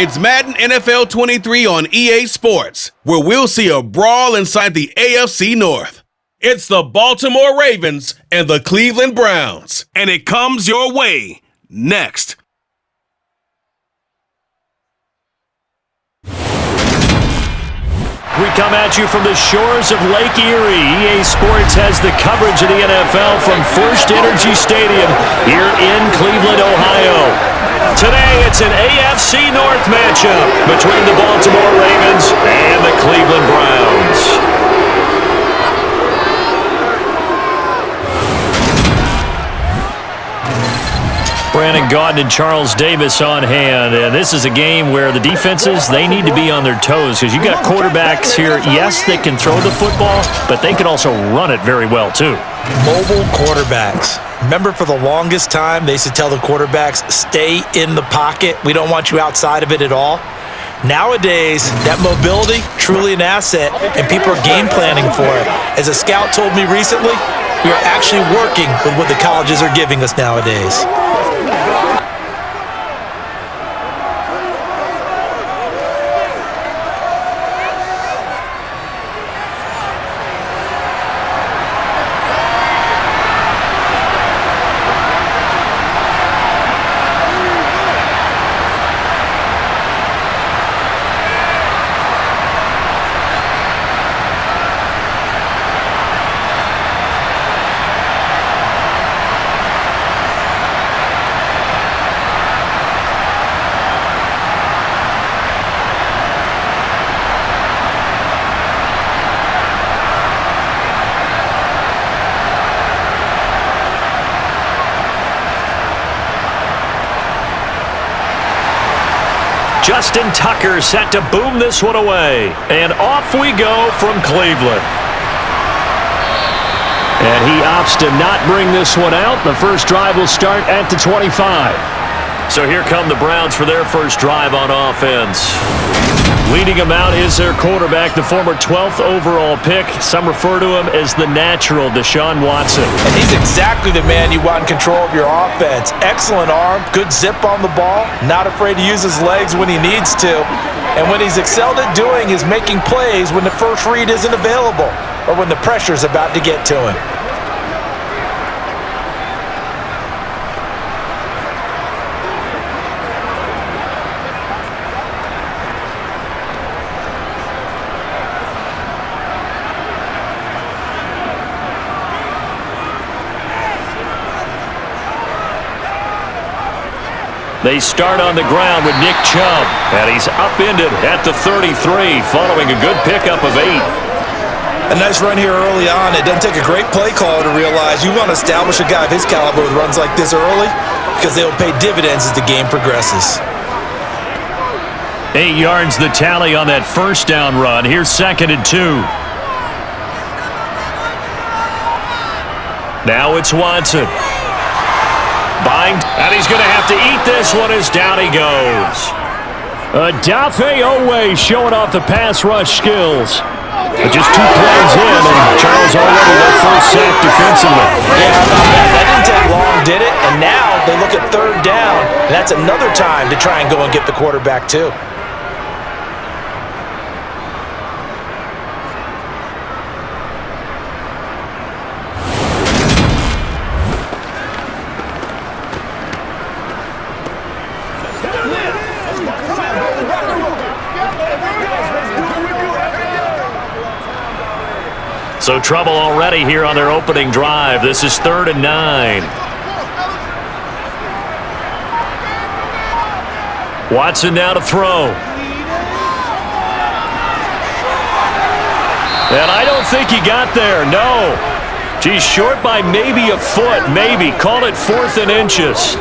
It's Madden NFL 23 on EA Sports, where we'll see a brawl inside the AFC North. It's the Baltimore Ravens and the Cleveland Browns, and it comes your way next. We come at you from the shores of Lake Erie. EA Sports has the coverage of the NFL from First Energy Stadium here in Cleveland, Ohio. Today, it's an AFC North matchup between the Baltimore Ravens and the Cleveland Browns. Brandon Gaudin and Charles Davis on hand, and this is a game where the defenses, they need to be on their toes because you got quarterbacks here. Yes, they can throw the football, but they can also run it very well too. Mobile quarterbacks. Remember, for the longest time, they used to tell the quarterbacks, stay in the pocket. We don't want you outside of it at all. Nowadays, that mobility, truly an asset, and people are game planning for it. As a scout told me recently, we are actually working with what the colleges are giving us nowadays. Justin Tucker set to boom this one away. And off we go from Cleveland. And he opts to not bring this one out. The first drive will start at the 25. So here come the Browns for their first drive on offense. Leading them out is their quarterback, the former 12th overall pick. Some refer to him as the natural Deshaun Watson. And he's exactly the man you want in control of your offense. Excellent arm, good zip on the ball, not afraid to use his legs when he needs to. And what he's excelled at doing is making plays when the first read isn't available or when the pressure's about to get to him. They start on the ground with Nick Chubb, and he's upended at the 33 following a good pickup of 8. A nice run here early on. It doesn't take a great play caller to realize you want to establish a guy of his caliber with runs like this early because they will pay dividends as the game progresses. 8 yards the tally on that first down run. Here's 2nd and 2. Now it's Watson. Bind, and he's going to have to eat this one as down he goes. Dafe Owe showing off the pass rush skills. But just 2 plays in, and Charles already that first sack defensively. Yeah, that didn't take long, did it? And now they look at 3rd down, and that's another time to try and go and get the quarterback too. So trouble already here on their opening drive. This is 3rd and 9. Watson now to throw. And I don't think he got there, no. He's short by maybe a foot, maybe. Call it 4th and inches.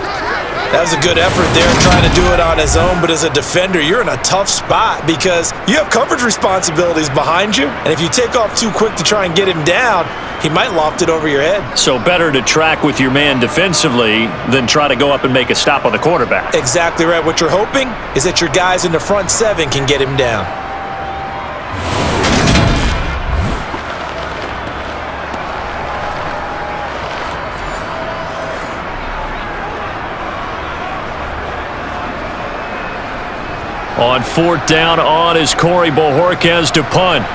That was a good effort there, trying to do it on his own, but as a defender, you're in a tough spot because you have coverage responsibilities behind you, and if you take off too quick to try and get him down, he might loft it over your head. So better to track with your man defensively than try to go up and make a stop on the quarterback. Exactly right. What you're hoping is that your guys in the front 7 can get him down. On 4th down on is Corey Bojorquez to punt.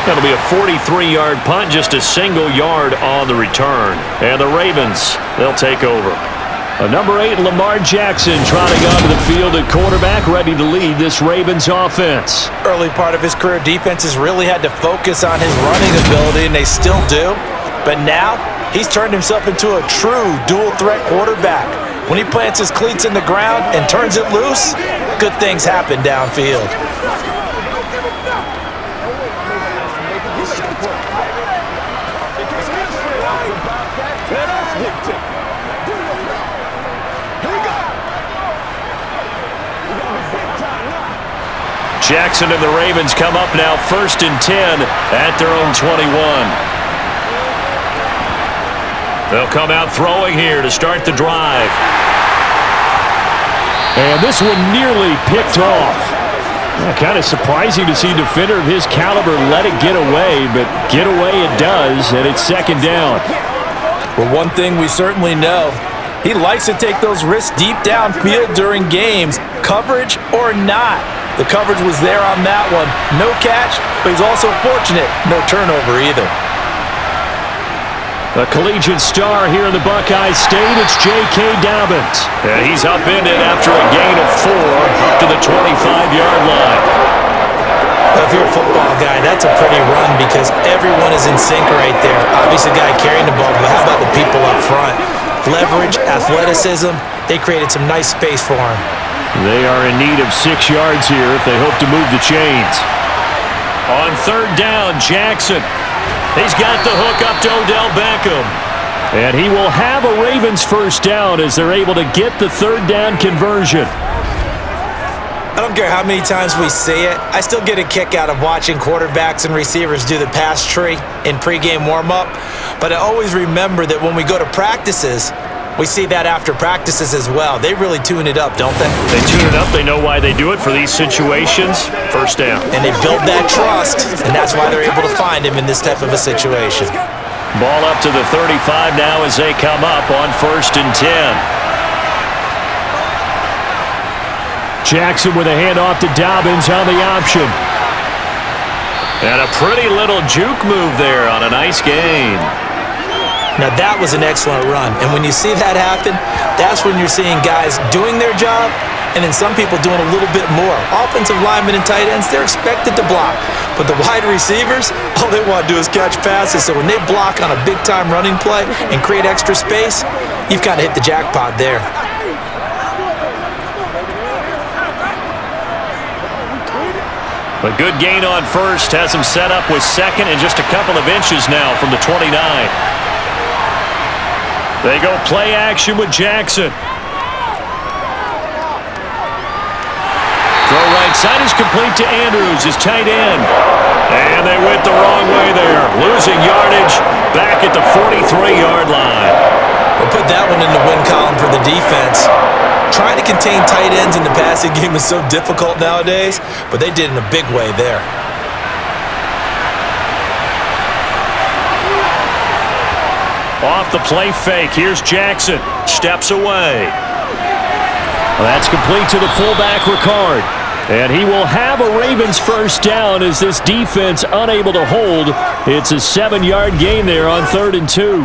That'll be a 43-yard punt, just a single yard on the return. And the Ravens, they'll take over. Number 8, Lamar Jackson, trotting onto the field at quarterback, ready to lead this Ravens offense. Early part of his career, defenses really had to focus on his running ability, and they still do. But now, he's turned himself into a true dual-threat quarterback. When he plants his cleats in the ground and turns it loose, good things happen downfield. Jackson and the Ravens come up now 1st and 10 at their own 21. They'll come out throwing here to start the drive. And this one nearly picked off. Kind of surprising to see a defender of his caliber let it get away, but get away it does, and it's 2nd down. Well, one thing we certainly know, he likes to take those risks deep downfield during games, coverage or not. The coverage was there on that one. No catch, but he's also fortunate. No turnover either. A collegiate star here in the Buckeye State, it's J.K. Dobbins. And he's upended after a gain of 4 up to the 25-yard line. If you're a football guy, that's a pretty run because everyone is in sync right there. Obviously, the guy carrying the ball, but how about the people up front? Leverage, athleticism, they created some nice space for him. They are in need of 6 yards here if they hope to move the chains. On 3rd down, Jackson. He's got the hook up to Odell Beckham. And he will have a Ravens 1st down as they're able to get the 3rd down conversion. I don't care how many times we see it. I still get a kick out of watching quarterbacks and receivers do the pass tree in pregame warm-up. But I always remember that when we go to practices, we see that after practices as well. They really tune it up, don't they? They tune it up. They know why they do it for these situations. 1st down. And they build that trust, and that's why they're able to find him in this type of a situation. Ball up to the 35 now as they come up on 1st and 10. Jackson with a handoff to Dobbins on the option. And a pretty little juke move there on a nice gain. Now that was an excellent run, and when you see that happen, that's when you're seeing guys doing their job, and then some people doing a little bit more. Offensive linemen and tight ends, they're expected to block, but the wide receivers, all they want to do is catch passes, so when they block on a big-time running play and create extra space, you've kind of hit the jackpot there. A good gain on 1st has him set up with 2nd and just a couple of inches now from the 29. They go play action with Jackson. Throw right side is complete to Andrews, his tight end. And they went the wrong way there. Losing yardage back at the 43-yard line. We'll put that one in the win column for the defense. Trying to contain tight ends in the passing game is so difficult nowadays, but they did in a big way there. Off the play fake, here's Jackson. Steps away. That's complete to the fullback, Ricard. And he will have a Ravens 1st down as this defense unable to hold. It's a 7-yard gain there on 3rd and 2.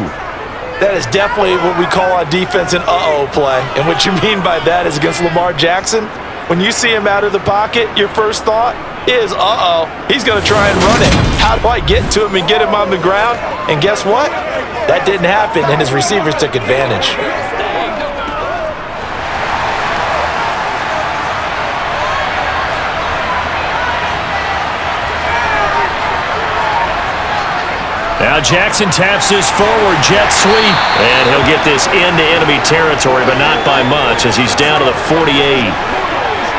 That is definitely what we call on defense an uh-oh play. And what you mean by that is against Lamar Jackson, when you see him out of the pocket, your first thought is, uh-oh, he's going to try and run it. How do I get to him and get him on the ground? And guess what? That didn't happen, and his receivers took advantage. Now Jackson taps his forward jet sweep, and he'll get this into enemy territory, but not by much as he's down to the 48.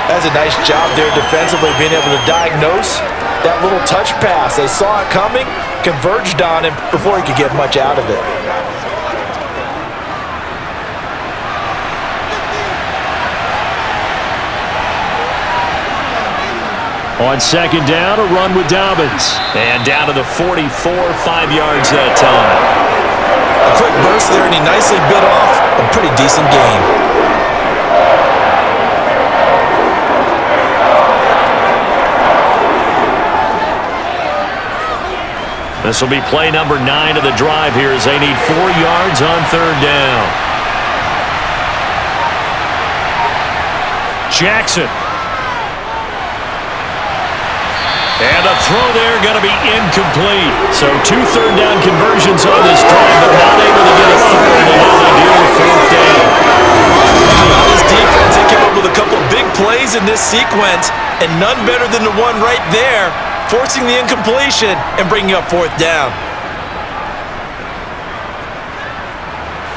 That's a nice job there defensively, being able to diagnose that little touch pass. They saw it coming, converged on him before he could get much out of it. On second down, a run with Dobbins. And down to the 44, 5 yards that time. A quick burst there, and he nicely bit off a pretty decent gain. This will be play number 9 of the drive here as they need 4 yards on third down. Jackson. And a throw there going to be incomplete. So 2 third-down conversions on this drive, but not able to get a third, and now they do a fourth down. This defense, they came up with a couple of big plays in this sequence, and none better than the one right there, forcing the incompletion and bringing up fourth down.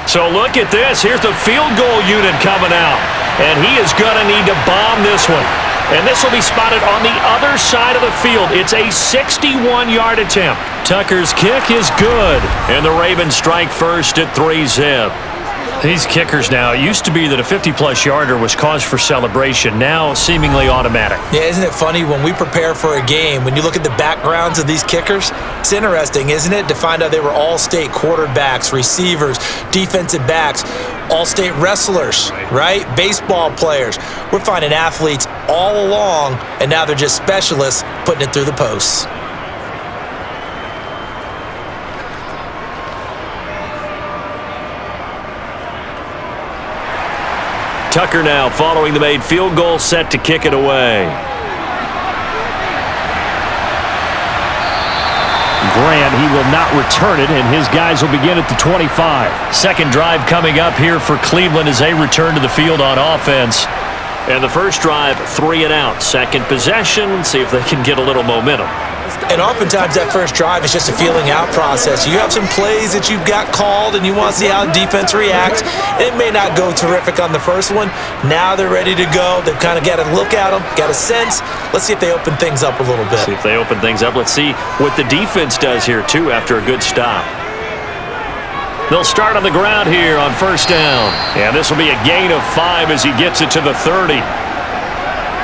So look at this. Here's the field goal unit coming out, and he is going to need to bomb this one. And this will be spotted on the other side of the field. It's a 61-yard attempt. Tucker's kick is good, and the Ravens strike first at 3-zip. These kickers now, it used to be that a 50-plus yarder was cause for celebration, now seemingly automatic. Yeah, isn't it funny when we prepare for a game, when you look at the backgrounds of these kickers, it's interesting, isn't it, to find out they were all-state quarterbacks, receivers, defensive backs, all-state wrestlers, right? Baseball players. We're finding athletes all along, and now they're just specialists putting it through the posts. Tucker now following the made field goal, set to kick it away. Grant, he will not return it, and his guys will begin at the 25. Second drive coming up here for Cleveland as they return to the field on offense. And the first drive, 3 and out. Second possession, see if they can get a little momentum. And oftentimes that first drive is just a feeling out process. You have some plays that you've got called and you want to see how the defense reacts. It may not go terrific on the first one. Now they're ready to go. They've kind of got to look at them, got a sense. Let's see if they open things up a little bit. See if they open things up. Let's see what the defense does here, too, after a good stop. They'll start on the ground here on first down. And this will be a gain of 5 as he gets it to the 30.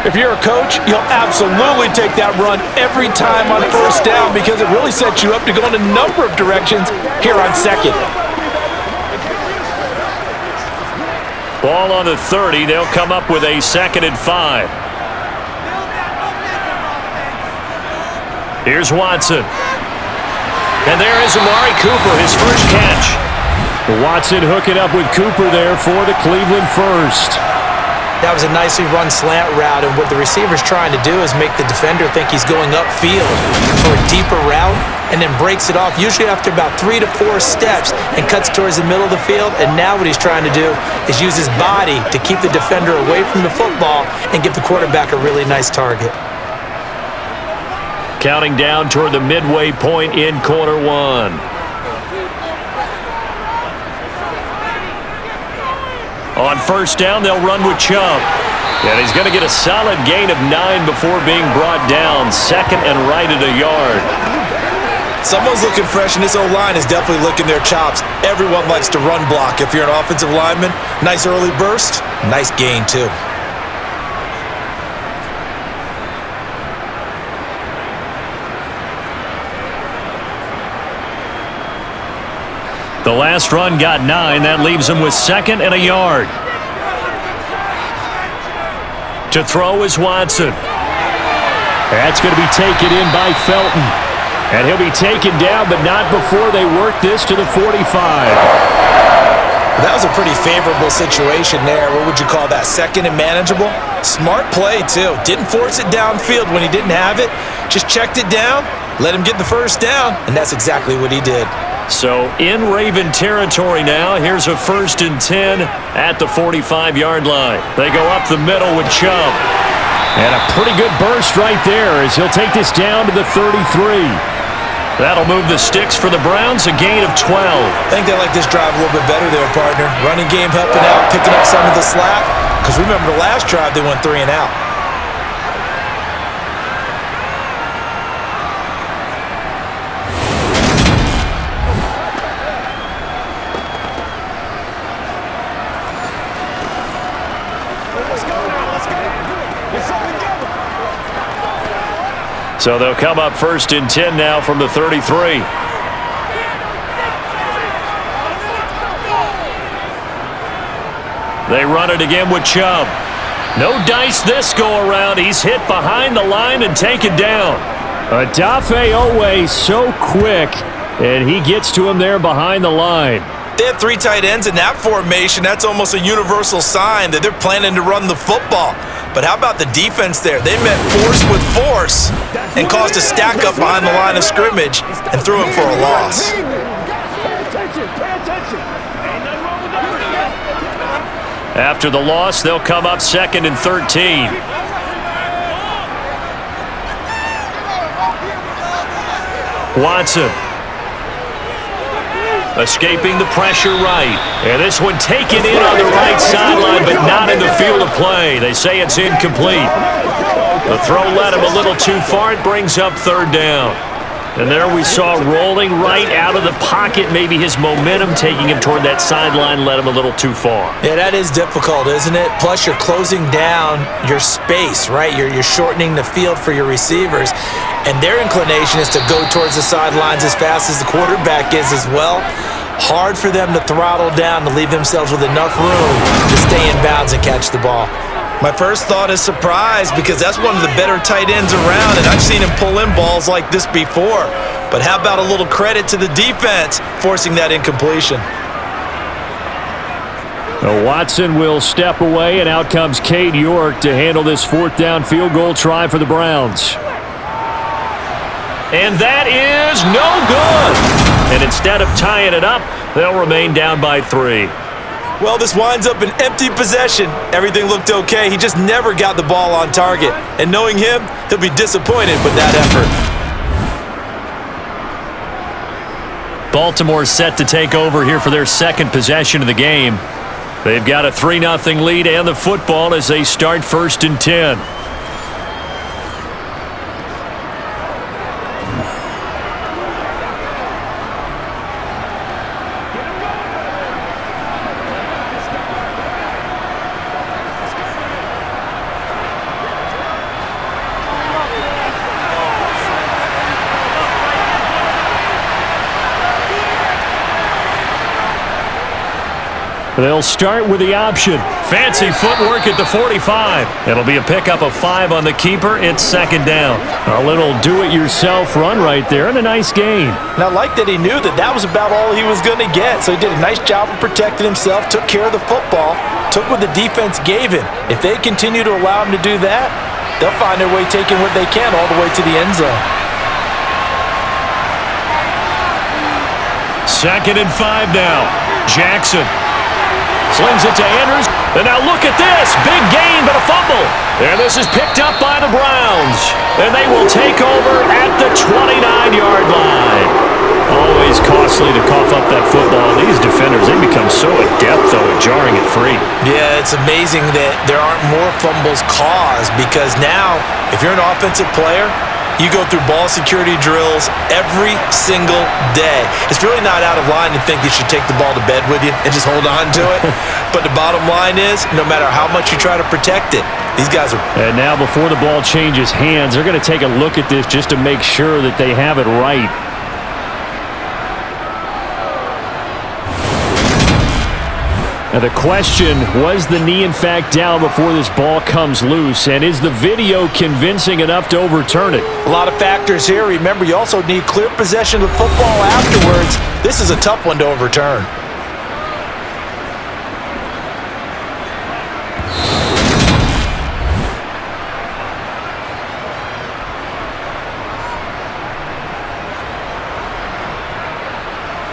If you're a coach, you'll absolutely take that run every time on first down because it really sets you up to go in a number of directions here on second. Ball on the 30. They'll come up with a 2nd and 5. Here's Watson. And there is Amari Cooper, his first catch. Watson hooking up with Cooper there for the Cleveland first. That was a nicely run slant route, and what the receiver's trying to do is make the defender think he's going upfield for a deeper route and then breaks it off, usually after about 3 to 4 steps, and cuts towards the middle of the field. And now what he's trying to do is use his body to keep the defender away from the football and give the quarterback a really nice target. Counting down toward the midway point in quarter 1. On first down, they'll run with Chubb. And he's going to get a solid gain of 9 before being brought down. 2nd and right at a yard. Someone's looking fresh, and this O-line is definitely licking their chops. Everyone likes to run block. If you're an offensive lineman, nice early burst, nice gain too. The last run got 9. That leaves him with 2nd and a yard. To throw is Watson. That's going to be taken in by Felton. And he'll be taken down, but not before they work this to the 45. That was a pretty favorable situation there. What would you call that? 2nd and manageable? Smart play, too. Didn't force it downfield when he didn't have it. Just checked it down, let him get the first down, and that's exactly what he did. So in Raven territory now. Here's a 1st and 10 at the 45-yard line. They go up the middle with Chubb. And a pretty good burst right there as he'll take this down to the 33. That'll move the sticks for the Browns, a gain of 12. I think they like this drive a little bit better there, partner. Running game helping out, picking up some of the slack. Because remember the last drive, they went 3 and out. So they'll come up 1st and 10 now from the 33. They run it again with Chubb. No dice this go-around. He's hit behind the line and taken down. Odafe Owe so quick, and he gets to him there behind the line. They have 3 tight ends in that formation. That's almost a universal sign that they're planning to run the football. But how about the defense there? They met force with force and caused a stack up behind the line of scrimmage and threw him for a loss. After the loss, they'll come up 2nd and 13. Watson. Escaping the pressure right. And this one taken in on the right sideline, but not in the field of play. They say it's incomplete. The throw led him a little too far. It brings up 3rd down. And there we saw rolling right out of the pocket. Maybe his momentum taking him toward that sideline led him a little too far. Yeah, that is difficult, isn't it? Plus, you're closing down your space, right? You're shortening the field for your receivers. And their inclination is to go towards the sidelines as fast as the quarterback is as well. Hard for them to throttle down to leave themselves with enough room to stay in bounds and catch the ball. My first thought is surprise because that's one of the better tight ends around, and I've seen him pull in balls like this before. But how about a little credit to the defense forcing that incompletion? Watson will step away, and out comes Cade York to handle this 4th down field goal try for the Browns. And that is no good. And instead of tying it up, they'll remain down by 3. Well, this winds up an empty possession. Everything looked okay. He just never got the ball on target. And knowing him, he'll be disappointed with that effort. Baltimore set to take over here for their 2nd possession of the game. They've got a 3-0 lead and the football as they start 1st and 10. They'll start with the option. Fancy footwork at the 45. It'll be a pickup of 5 on the keeper. It's 2nd down. A little do-it-yourself run right there and a nice gain. And I like that he knew that that was about all he was going to get. So he did a nice job of protecting himself, took care of the football, took what the defense gave him. If they continue to allow him to do that, they'll find their way taking what they can all the way to the end zone. 2nd and 5 now. Jackson slings it to Andrews. And now look at this. Big gain, but a fumble. And this is picked up by the Browns. And they will take over at the 29-yard line. Always costly to cough up that football. These defenders, they become so adept, though, at jarring it free. Yeah, it's amazing that there aren't more fumbles caused because now, if you're an offensive player, you go through ball security drills every single day. It's really not out of line to think you should take the ball to bed with you and just hold on to it. But the bottom line is, no matter how much you try to protect it, these guys are... And now before the ball changes hands, they're going to take a look at this just to make sure that they have it right. Now the question, was the knee in fact down before this ball comes loose? And is the video convincing enough to overturn it? A lot of factors here. Remember, you also need clear possession of the football afterwards. This is a tough one to overturn.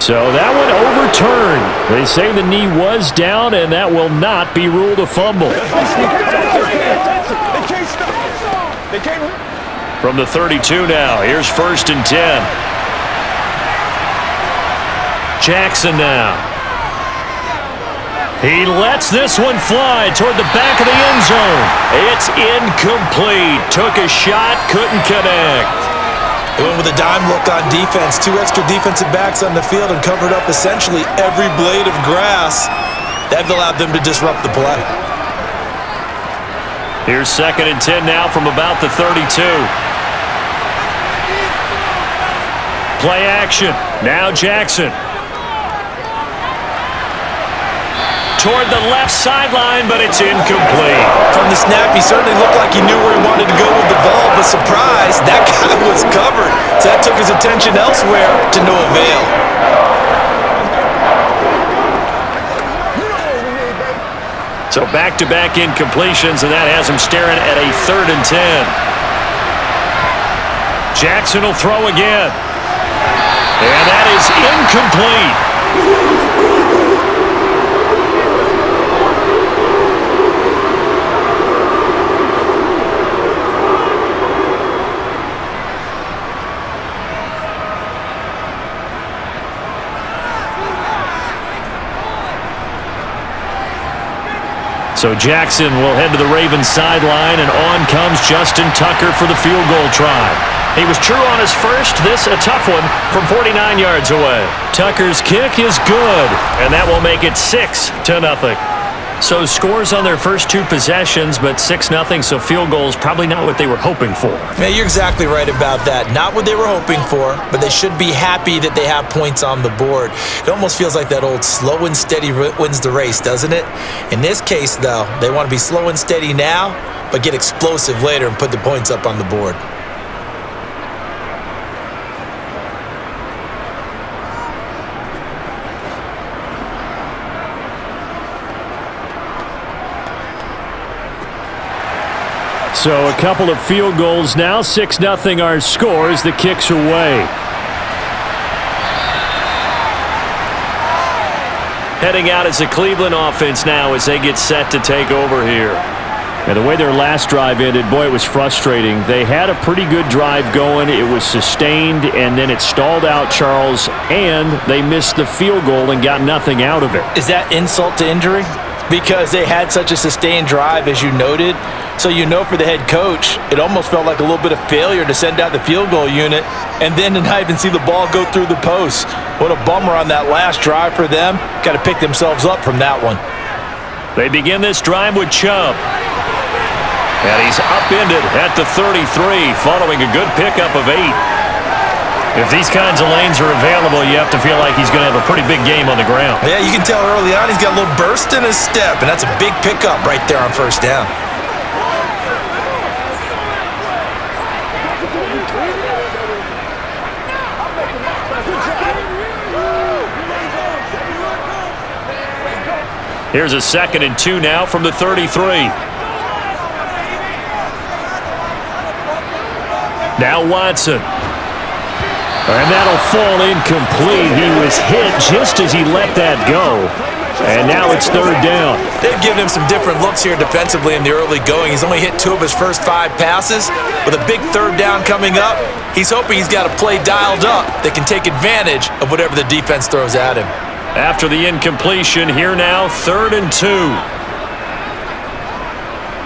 So that one overturned. They say the knee was down, and that will not be ruled a fumble. From the 32 now, here's 1st and 10. Jackson now. He lets this one fly toward the back of the end zone. It's incomplete. Took a shot, couldn't connect. They went with a dime look on defense. 2 extra defensive backs on the field and covered up essentially every blade of grass. That allowed them to disrupt the play. Here's 2nd and 10 now from about the 32. Play action. Now Jackson. Toward the left sideline, but it's incomplete. From the snap, he certainly looked like he knew where he wanted to go with the ball, but surprise, that guy was covered. So that took his attention elsewhere to no avail. So back-to-back incompletions, and that has him staring at a 3rd and 10. Jackson will throw again. And that is incomplete. So Jackson will head to the Ravens sideline, and on comes Justin Tucker for the field goal try. He was true on his first. This a tough one from 49 yards away. Tucker's kick is good, and that will make it 6-0. So scores on their first 2 possessions, but 6-0, so field goals probably not what they were hoping for. Yeah, you're exactly right about that. Not what they were hoping for, but they should be happy that they have points on the board. It almost feels like that old slow and steady wins the race, doesn't it? In this case, though, they want to be slow and steady now, but get explosive later and put the points up on the board. So a couple of field goals now. 6-0 our score as the kick's away. Heading out as the Cleveland offense now as they get set to take over here. And the way their last drive ended, boy, it was frustrating. They had a pretty good drive going. It was sustained, and then it stalled out, Charles, and they missed the field goal and got nothing out of it. Is that insult to injury? Because they had such a sustained drive, as you noted. So you know for the head coach, it almost felt like a little bit of failure to send out the field goal unit and then to not even see the ball go through the post. What a bummer on that last drive for them. Got to pick themselves up from that one. They begin this drive with Chubb. And he's upended at the 33, following a good pickup of 8. If these kinds of lanes are available, you have to feel like he's going to have a pretty big game on the ground. Yeah, you can tell early on he's got a little burst in his step, and that's a big pickup right there on first down. Here's a 2nd and 2 now from the 33. Now Watson. And that'll fall incomplete. He was hit just as he let that go. And now it's 3rd down. They've given him some different looks here defensively in the early going. He's only hit 2 of his first 5 passes. With a big 3rd down coming up, he's hoping he's got a play dialed up that can take advantage of whatever the defense throws at him. After the incompletion, here now, 3rd and 2.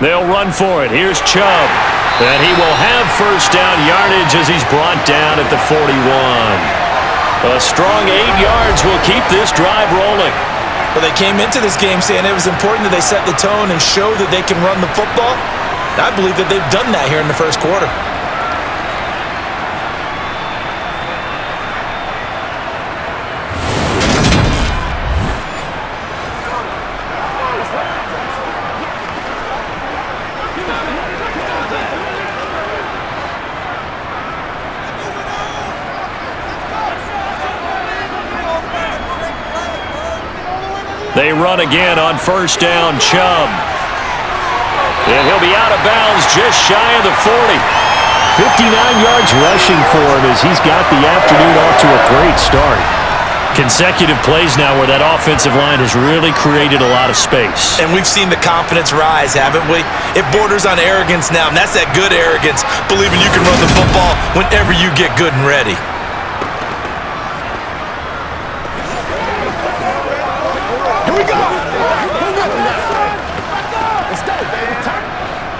They'll run for it. Here's Chubb. And he will have first down yardage as he's brought down at the 41. A strong 8 yards will keep this drive rolling. Well, they came into this game saying it was important that they set the tone and show that they can run the football. And I believe that they've done that here in the first quarter. They run again on first down, Chubb. And he'll be out of bounds just shy of the 40. 59 yards rushing for him as he's got the afternoon off to a great start. Consecutive plays now where that offensive line has really created a lot of space. And we've seen the confidence rise, haven't we? It borders on arrogance now, and that's that good arrogance, believing you can run the football whenever you get good and ready.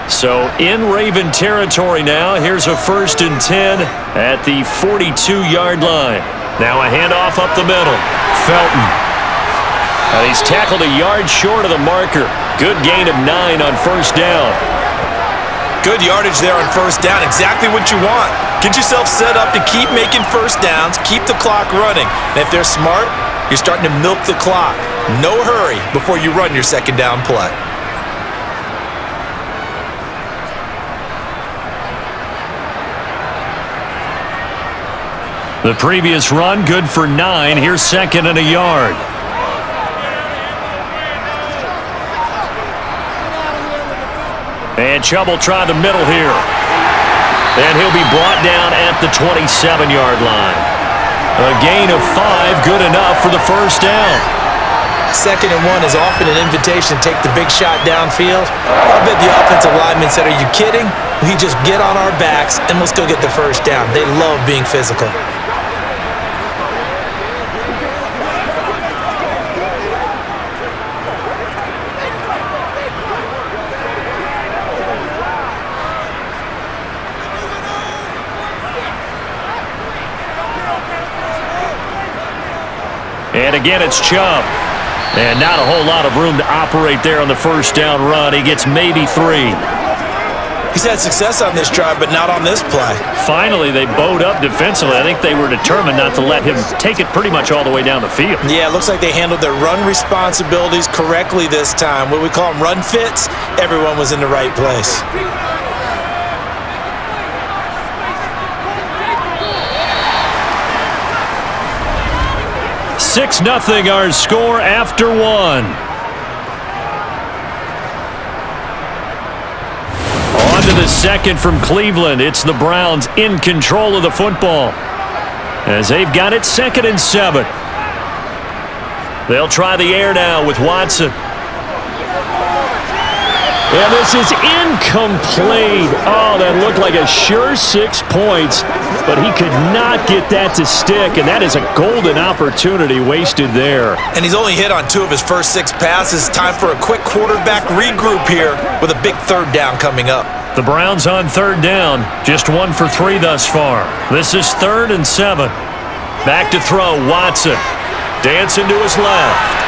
So in Raven territory now. Here's a 1st and 10 at the 42-yard line. Now a handoff up the middle. Felton. And he's tackled a yard short of the marker. Good gain of 9 on first down. Good yardage there on first down. Exactly what you want. Get yourself set up to keep making first downs, keep the clock running. And if they're smart, you're starting to milk the clock. No hurry before you run your second down play. The previous run, good for 9. Here's second and a yard. And Chubb will try the middle here. And he'll be brought down at the 27-yard line. A gain of 5, good enough for the first down. Second and 1 is often an invitation to take the big shot downfield. I bet the offensive lineman said, are you kidding? We just get on our backs and let's go get the first down. They love being physical. And again, it's Chubb. And not a whole lot of room to operate there on the first down run. He gets maybe 3. He's had success on this drive, but not on this play. Finally, they bowed up defensively. I think they were determined not to let him take it pretty much all the way down the field. Yeah, it looks like they handled their run responsibilities correctly this time. What we call them run fits, everyone was in the right place. 6-0 our score after 1. On to the second from Cleveland. It's the Browns in control of the football as they've got it 2nd and 7. They'll try the air now with Watson. And this is incomplete. Oh, that looked like a sure 6 points, but he could not get that to stick, and that is a golden opportunity wasted there. And he's only hit on 2 of his first 6 passes. Time for a quick quarterback regroup here with a big third down coming up. The Browns on third down, just 1 for 3 thus far. This is 3rd and 7. Back to throw, Watson. Dancing to his left.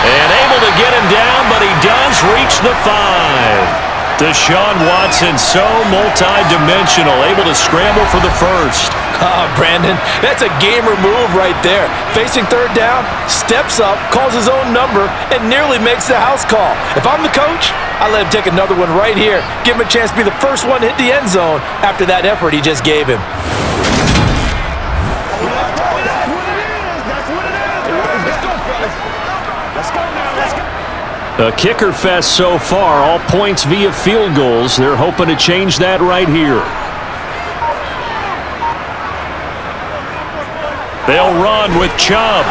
And able to get him down, but he does reach the 5. Deshaun Watson, so multi-dimensional, able to scramble for the first. Oh, Brandon, that's a gamer move right there. Facing third down, steps up, calls his own number, and nearly makes the house call. If I'm the coach, I let him take another one right here. Give him a chance to be the first one to hit the end zone after that effort he just gave him. A kicker fest so far, all points via field goals. They're hoping to change that right here. They'll run with Chubb.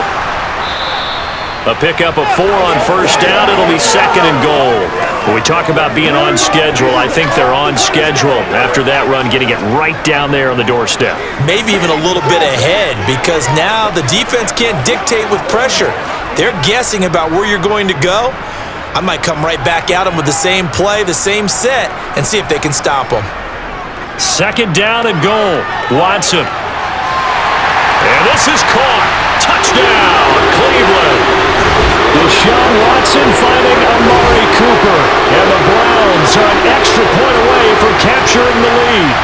A pickup of 4 on first down. It'll be 2nd and goal. When we talk about being on schedule, I think they're on schedule after that run, getting it right down there on the doorstep. Maybe even a little bit ahead, because now the defense can't dictate with pressure. They're guessing about where you're going to go. I might come right back at them with the same play, the same set, and see if they can stop them. 2nd down and goal. Watson. And this is caught. Touchdown, Cleveland. Deshaun Watson finding Amari Cooper. And the Browns are an extra point away from capturing the lead.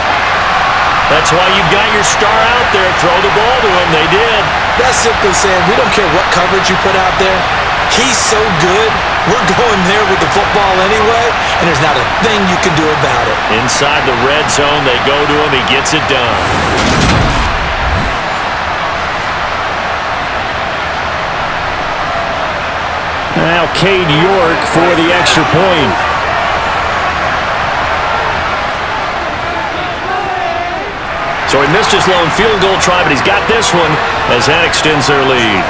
That's why you've got your star out there. Throw the ball to him. They did. That's simply saying we don't care what coverage you put out there. He's so good. We're going there with the football anyway, and there's not a thing you can do about it. Inside the red zone, they go to him. He gets it done. Now Cade York for the extra point. So he missed his lone field goal try, but he's got this one as that extends their lead.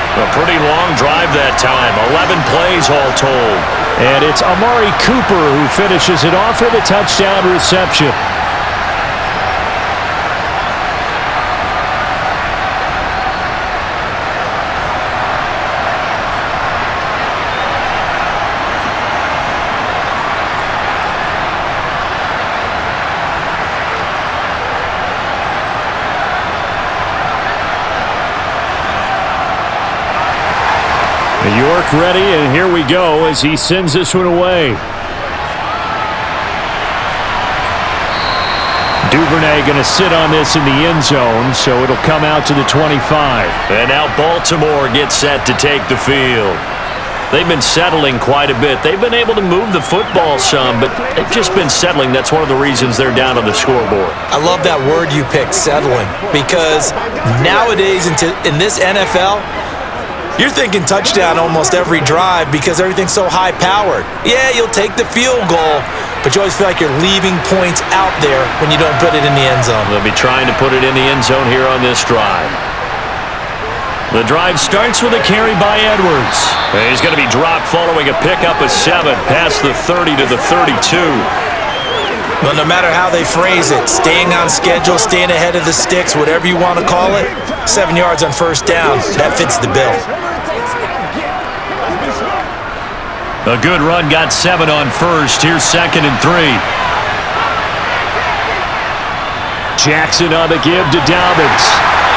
A pretty long drive that time, 11 plays all told. And it's Amari Cooper who finishes it off with a touchdown reception. York ready, and here we go as he sends this one away. Duvernay going to sit on this in the end zone, so it'll come out to the 25. And now Baltimore gets set to take the field. They've been settling quite a bit. They've been able to move the football some, but they've just been settling. That's one of the reasons they're down on the scoreboard. I love that word you picked, settling, because nowadays in this NFL, you're thinking touchdown almost every drive because everything's so high-powered. Yeah, you'll take the field goal, but you always feel like you're leaving points out there when you don't put it in the end zone. They'll be trying to put it in the end zone here on this drive. The drive starts with a carry by Edwards. He's going to be dropped following a pickup of 7 past the 30 to the 32. Well, no matter how they phrase it, staying on schedule, staying ahead of the sticks, whatever you want to call it, 7 yards on first down, that fits the bill. A good run got 7 on first. Here's 2nd and 3. Jackson on the give to Dobbins.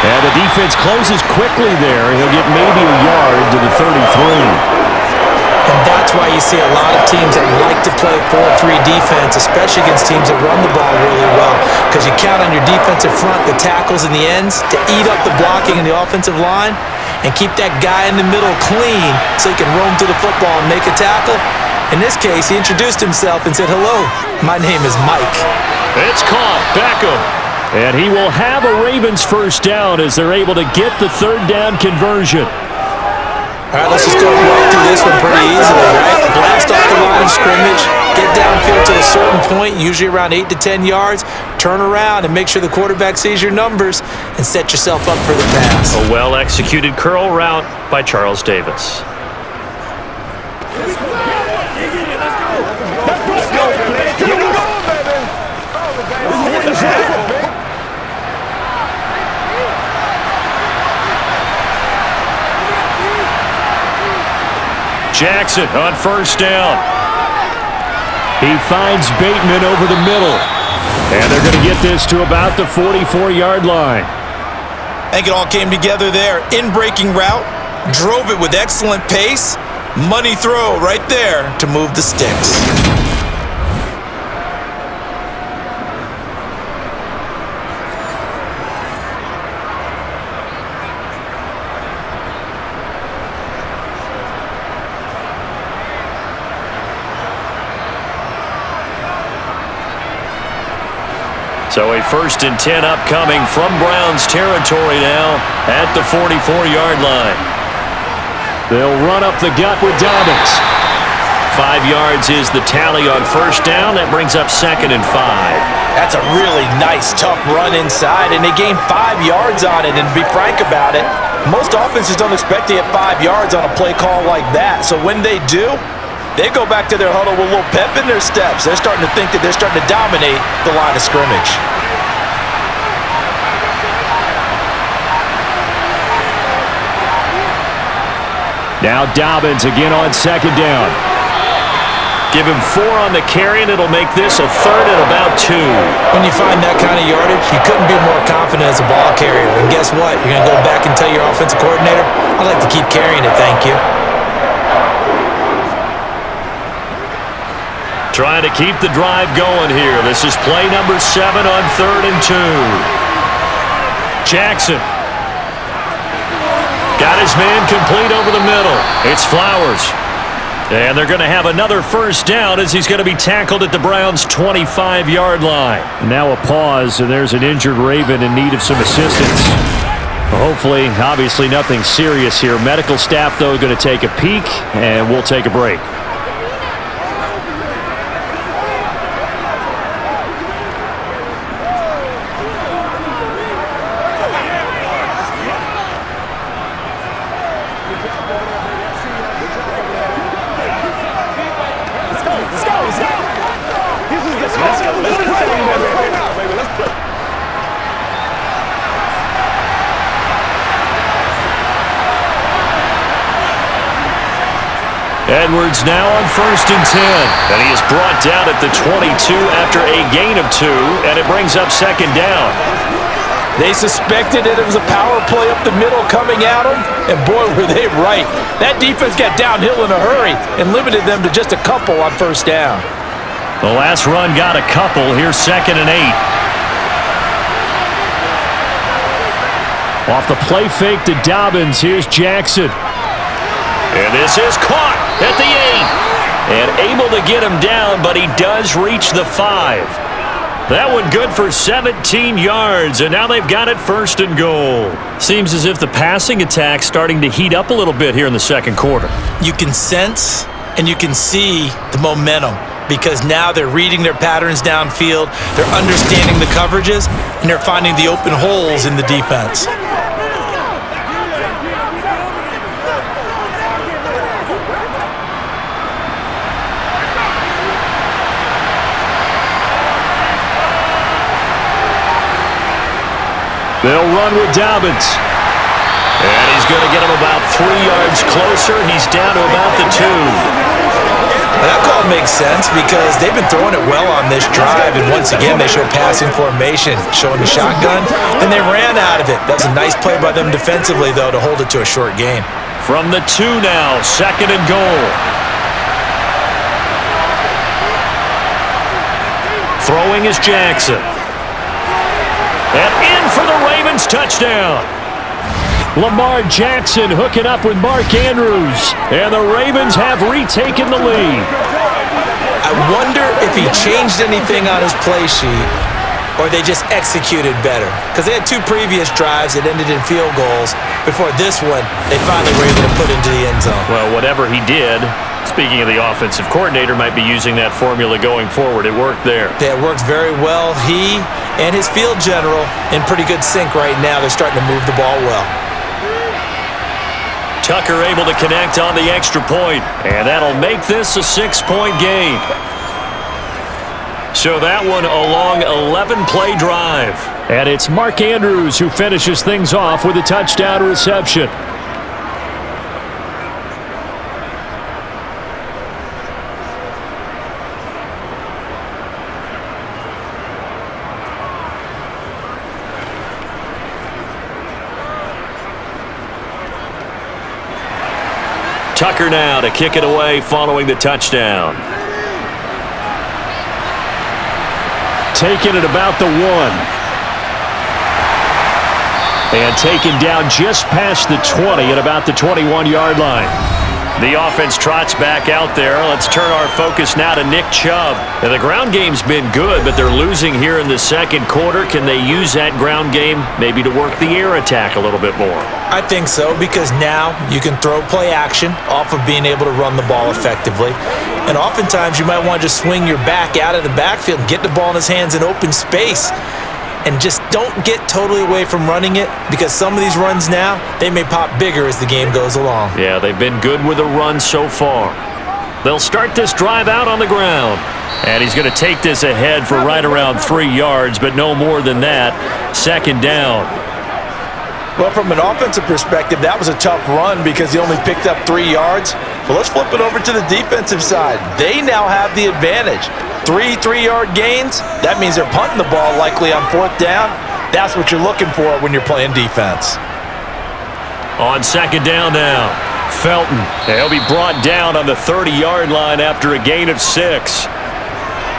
And the defense closes quickly there. He'll get maybe a yard to the 33. And that's why you see a lot of teams that like to play 4-3 defense, especially against teams that run the ball really well, because you count on your defensive front, the tackles and the ends, to eat up the blocking in the offensive line and keep that guy in the middle clean so he can roam to the football and make a tackle. In this case, he introduced himself and said, "Hello, my name is Mike." It's caught. Beckham. And he will have a Ravens first down as they're able to get the 3rd down conversion. All right, let's just go walk through this one pretty easily, right? Blast off the line of scrimmage, get downfield to a certain point, usually around 8 to 10 yards, turn around and make sure the quarterback sees your numbers and set yourself up for the pass. A well-executed curl route by Charles Davis. Jackson on first down. He finds Bateman over the middle. And they're going to get this to about the 44-yard line. I think it all came together there. In-breaking route, drove it with excellent pace. Money throw right there to move the sticks. So a 1st and 10 upcoming from Browns territory now at the 44-yard line. They'll run up the gut with Dobbins. 5 yards is the tally on first down. That brings up 2nd and 5. That's a really nice, tough run inside, and they gained 5 yards on it. And to be frank about it, most offenses don't expect to get 5 yards on a play call like that. So when they do, they go back to their huddle with a little pep in their steps. They're starting to think that they're starting to dominate the line of scrimmage. Now Dobbins again on 2nd down. Give him 4 on the carry, and it'll make this a 3rd and about 2. When you find that kind of yardage, you couldn't be more confident as a ball carrier. And guess what? You're going to go back and tell your offensive coordinator, "I'd like to keep carrying it, thank you." Trying to keep the drive going here. This is play number 7 on 3rd and 2. Jackson. Got his man complete over the middle. It's Flowers. And they're going to have another first down as he's going to be tackled at the Browns' 25-yard line. Now a pause, and there's an injured Raven in need of some assistance. Hopefully, obviously nothing serious here. Medical staff, though, going to take a peek, and we'll take a break. Edwards now on 1st and 10. And he is brought down at the 22 after a gain of 2, and it brings up 2nd down. They suspected that it was a power play up the middle coming at them, and boy, were they right. That defense got downhill in a hurry and limited them to just a couple on first down. The last run got a couple. Here's 2nd and 8. Off the play fake to Dobbins, here's Jackson. And this is caught at the 8. And able to get him down, but he does reach the 5. That one good for 17 yards, and now they've got it 1st and goal. Seems as if the passing attack's starting to heat up a little bit here in the second quarter. You can sense and you can see the momentum because now they're reading their patterns downfield, they're understanding the coverages, and they're finding the open holes in the defense. They'll run with Dobbins. And he's going to get him about 3 yards closer. He's down to about the 2. That call makes sense because they've been throwing it well on this drive, and once again they show passing formation, showing the shotgun. Then they ran out of it. That's a nice play by them defensively, though, to hold it to a short gain. From the 2 now, 2nd and goal. Throwing is Jackson. And in for the Ravens touchdown. Lamar Jackson hooking up with Mark Andrews. And the Ravens have retaken the lead. I wonder if he changed anything on his play sheet or they just executed better. Because they had 2 previous drives that ended in field goals. Before this one, they finally were able to put into the end zone. Well, whatever he did, speaking of the offensive coordinator, might be using that formula going forward. It worked there. Yeah, it works very well. He and his field general in pretty good sync right now. They're starting to move the ball well. Tucker able to connect on the extra point, and that'll make this a 6-point game. So that one a long 11-play drive. And it's Mark Andrews who finishes things off with a touchdown reception. Tucker now to kick it away following the touchdown. Taking it about the 1. And taken down just past the 20 at about the 21-yard line. The offense trots back out there. Let's turn our focus now to Nick Chubb. And the ground game's been good, but they're losing here in the second quarter. Can they use that ground game maybe to work the air attack a little bit more? I think so, because now you can throw play action off of being able to run the ball effectively. And oftentimes you might want to just swing your back out of the backfield and get the ball in his hands in open space. And just don't get totally away from running it, because some of these runs now, they may pop bigger as the game goes along. Yeah, they've been good with a run so far. They'll start this drive out on the ground. And he's going to take this ahead for right around 3 yards, but no more than that. 2nd down. Well, from an offensive perspective, that was a tough run because he only picked up 3 yards. But let's flip it over to the defensive side. They now have the advantage. 3 3-yard gains, that means they're punting the ball likely on 4th down. That's what you're looking for when you're playing defense. On 2nd down now, Felton. He'll be brought down on the 30-yard line after a gain of 6.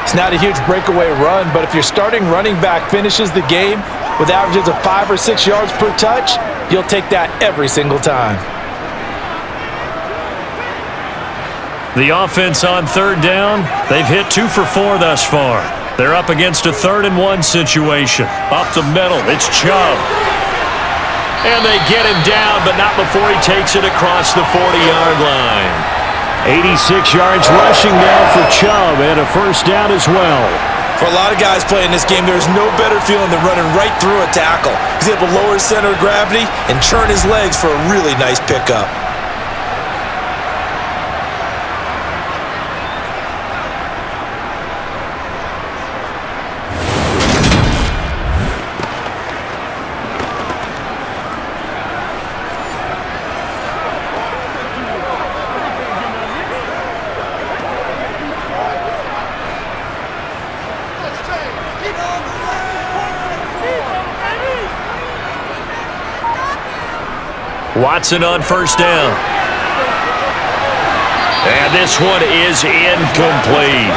It's not a huge breakaway run, but if your starting running back finishes the game with averages of 5 or 6 yards per touch, you'll take that every single time. The offense on 3rd down, they've hit 2 for 4 thus far. They're up against a 3rd and 1 situation. Up the middle, it's Chubb. And they get him down, but not before he takes it across the 40-yard line. 86 yards rushing now for Chubb, and a 1st down as well. For a lot of guys playing this game, there's no better feeling than running right through a tackle. He's able to lower his center of gravity and churn his legs for a really nice pickup. Watson on first down. And this one is incomplete.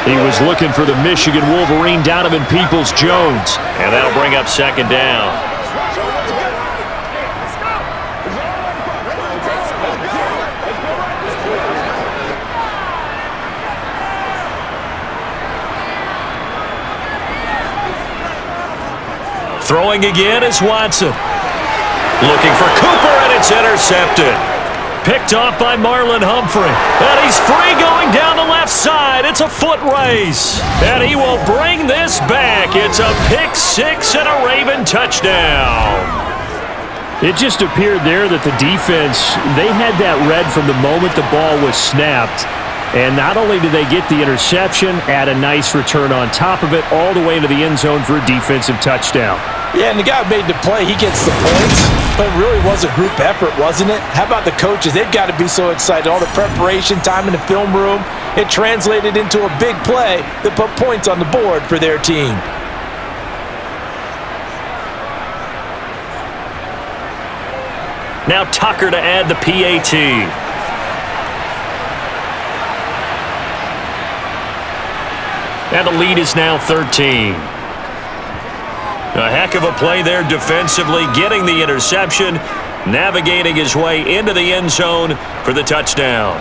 He was looking for the Michigan Wolverine, Donovan Peoples-Jones. And that'll bring up second down. Throwing again is Watson. Looking for Cooper, and it's intercepted. Picked off by Marlon Humphrey. And he's free going down the left side. It's a foot race. And he will bring this back. It's a pick six and a Raven touchdown. It just appeared there that the defense, they had that read from the moment the ball was snapped. And not only did they get the interception, add a nice return on top of it, all the way into the end zone for a defensive touchdown. Yeah, and the guy who made the play, he gets the points. But it really was a group effort, wasn't it? How about the coaches? They've got to be so excited. All the preparation, time in the film room, it translated into a big play that put points on the board for their team. Now Tucker to add the PAT. And the lead is now 13. A heck of a play there defensively, getting the interception, navigating his way into the end zone for the touchdown.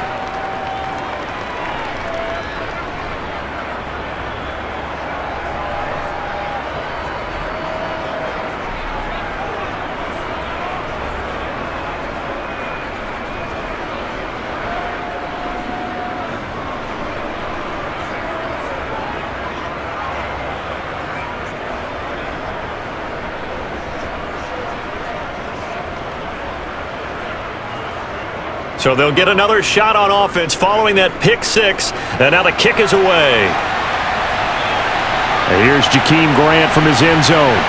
So they'll get another shot on offense following that pick six. And now the kick is away. And here's Jakeem Grant from his end zone.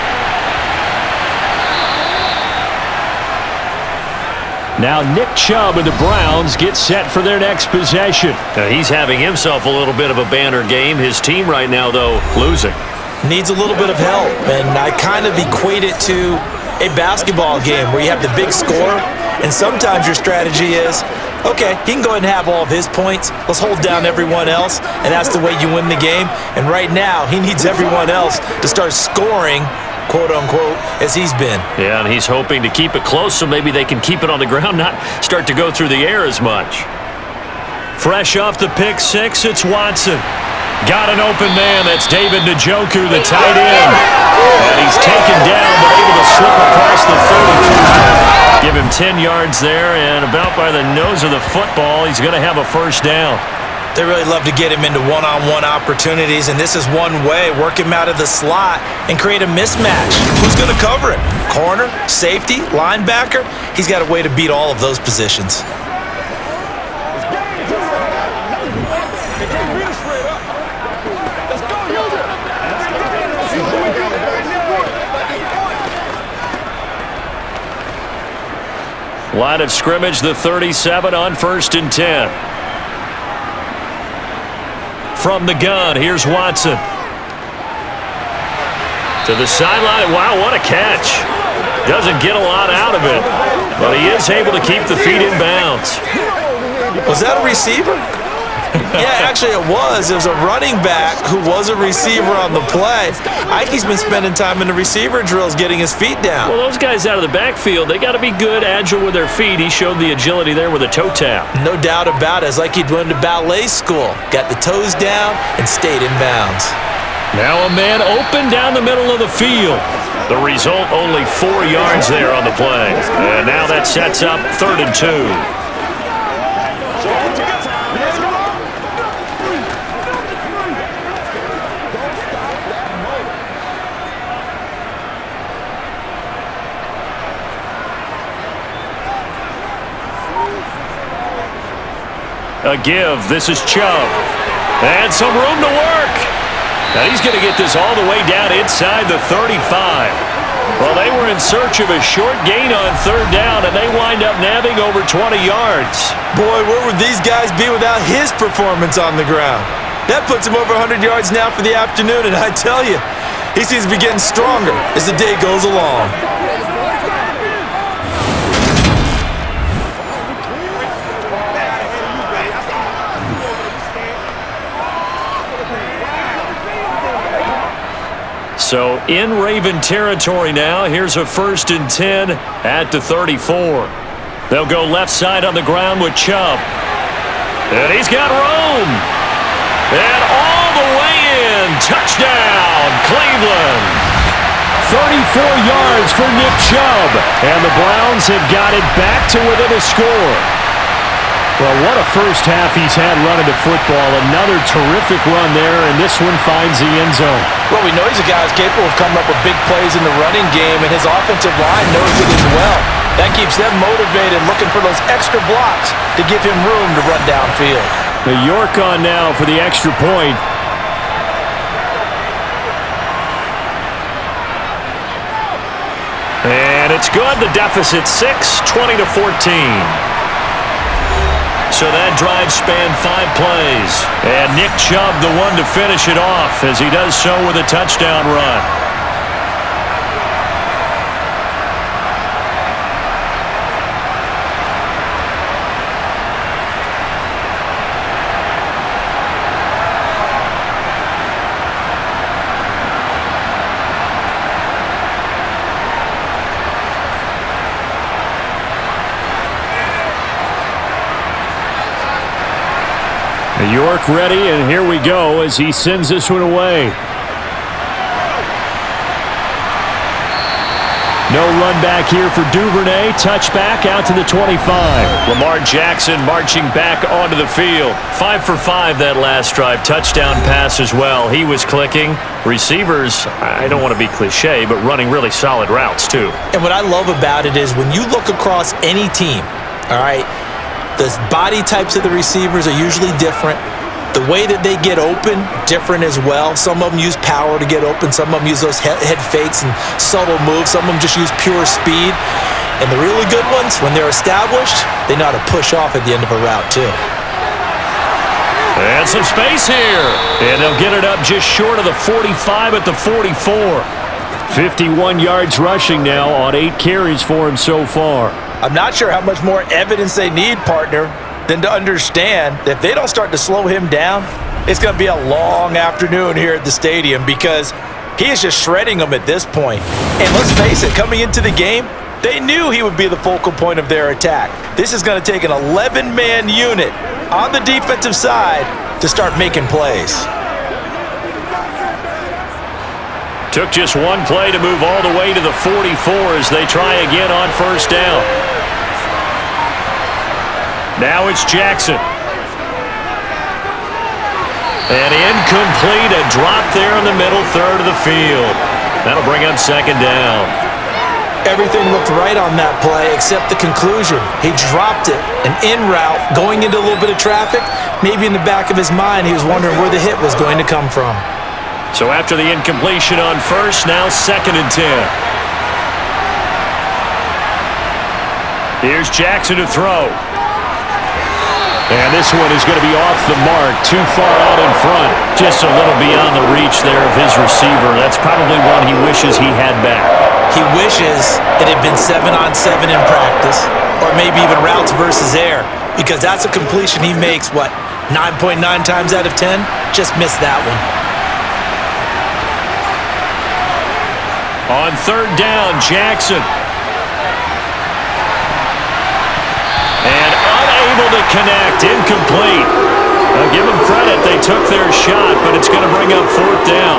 Now Nick Chubb of the Browns gets set for their next possession. Now he's having himself a little bit of a banner game. His team right now, though, losing. Needs a little bit of help. And I kind of equate it to a basketball game where you have the big score. And sometimes your strategy is, okay, he can go ahead and have all of his points. Let's hold down everyone else, and that's the way you win the game. And right now, he needs everyone else to start scoring, quote-unquote, as he's been. Yeah, and he's hoping to keep it close so maybe they can keep it on the ground, not start to go through the air as much. Fresh off the pick six, it's Watson. Got an open man. That's David Njoku, the tight end. And he's taken down, but able to slip across the 30. Give him 10 yards there, and about by the nose of the football, he's going to have a first down. They really love to get him into one-on-one opportunities, and this is one way, work him out of the slot and create a mismatch. Who's going to cover it? Corner, safety, linebacker? He's got a way to beat all of those positions. Line of scrimmage, the 37 on 1st and 10. From the gun, here's Watson. To the sideline. Wow, what a catch. Doesn't get a lot out of it, but he is able to keep the feet in bounds. Was that a receiver? Yeah, actually it was. It was a running back who was a receiver on the play. Ike's been spending time in the receiver drills getting his feet down. Well, those guys out of the backfield, they got to be good, agile with their feet. He showed the agility there with a toe tap. No doubt about it. It's like he'd went to ballet school. Got the toes down and stayed in bounds. Now a man open down the middle of the field. The result, only 4 yards there on the play. And now that sets up 3rd and 2. A give. This is Chubb. And some room to work. Now he's going to get this all the way down inside the 35. Well, they were in search of a short gain on 3rd down, and they wind up nabbing over 20 yards. Boy, where would these guys be without his performance on the ground? That puts him over 100 yards now for the afternoon, and I tell you, he seems to be getting stronger as the day goes along. So in Raven territory now. Here's a 1st and 10 at the 34. They'll go left side on the ground with Chubb. And he's got room. And all the way in. Touchdown, Cleveland. 34 yards for Nick Chubb. And the Browns have got it back to within a score. Well, what a first half he's had running the football. Another terrific run there, and this one finds the end zone. Well, we know he's a guy who's capable of coming up with big plays in the running game, and his offensive line knows it as well. That keeps them motivated, looking for those extra blocks to give him room to run downfield. The York on now for the extra point. And it's good. The deficit 6, 20-14. So that drive spanned 5 plays. And Nick Chubb, the one to finish it off, as he does so with a touchdown run. York ready, and here we go as he sends this one away. No run back here for Duvernay. Touchback out to the 25. Lamar Jackson marching back onto the field. 5 for 5 that last drive. Touchdown pass as well. He was clicking. Receivers, I don't want to be cliche, but running really solid routes too. And what I love about it is when you look across any team, all right, the body types of the receivers are usually different. The way that they get open, different as well. Some of them use power to get open. Some of them use those head fakes and subtle moves. Some of them just use pure speed. And the really good ones, when they're established, they know how to push off at the end of a route too. And some space here. And they'll get it up just short of the 45 at the 44. 51 yards rushing now on 8 carries for him so far. I'm not sure how much more evidence they need, partner, than to understand that if they don't start to slow him down, it's going to be a long afternoon here at the stadium because he is just shredding them at this point. And let's face it, coming into the game, they knew he would be the focal point of their attack. This is going to take an 11-man unit on the defensive side to start making plays. Took just one play to move all the way to the 44 as they try again on first down. Now it's Jackson. And incomplete, a drop there in the middle third of the field. That'll bring up second down. Everything looked right on that play except the conclusion. He dropped it, an in route, going into a little bit of traffic. Maybe in the back of his mind, he was wondering where the hit was going to come from. So after the incompletion on first, now 2nd and 10. Here's Jackson to throw. And this one is going to be off the mark, too far out in front. Just a little beyond the reach there of his receiver. That's probably one he wishes he had back. He wishes it had been 7-on-7 in practice, or maybe even routes versus air, because that's a completion he makes, 9.9 times out of 10? Just missed that one. On third down, Jackson. And unable to connect, incomplete. I'll give them credit, they took their shot, but it's going to bring up 4th down.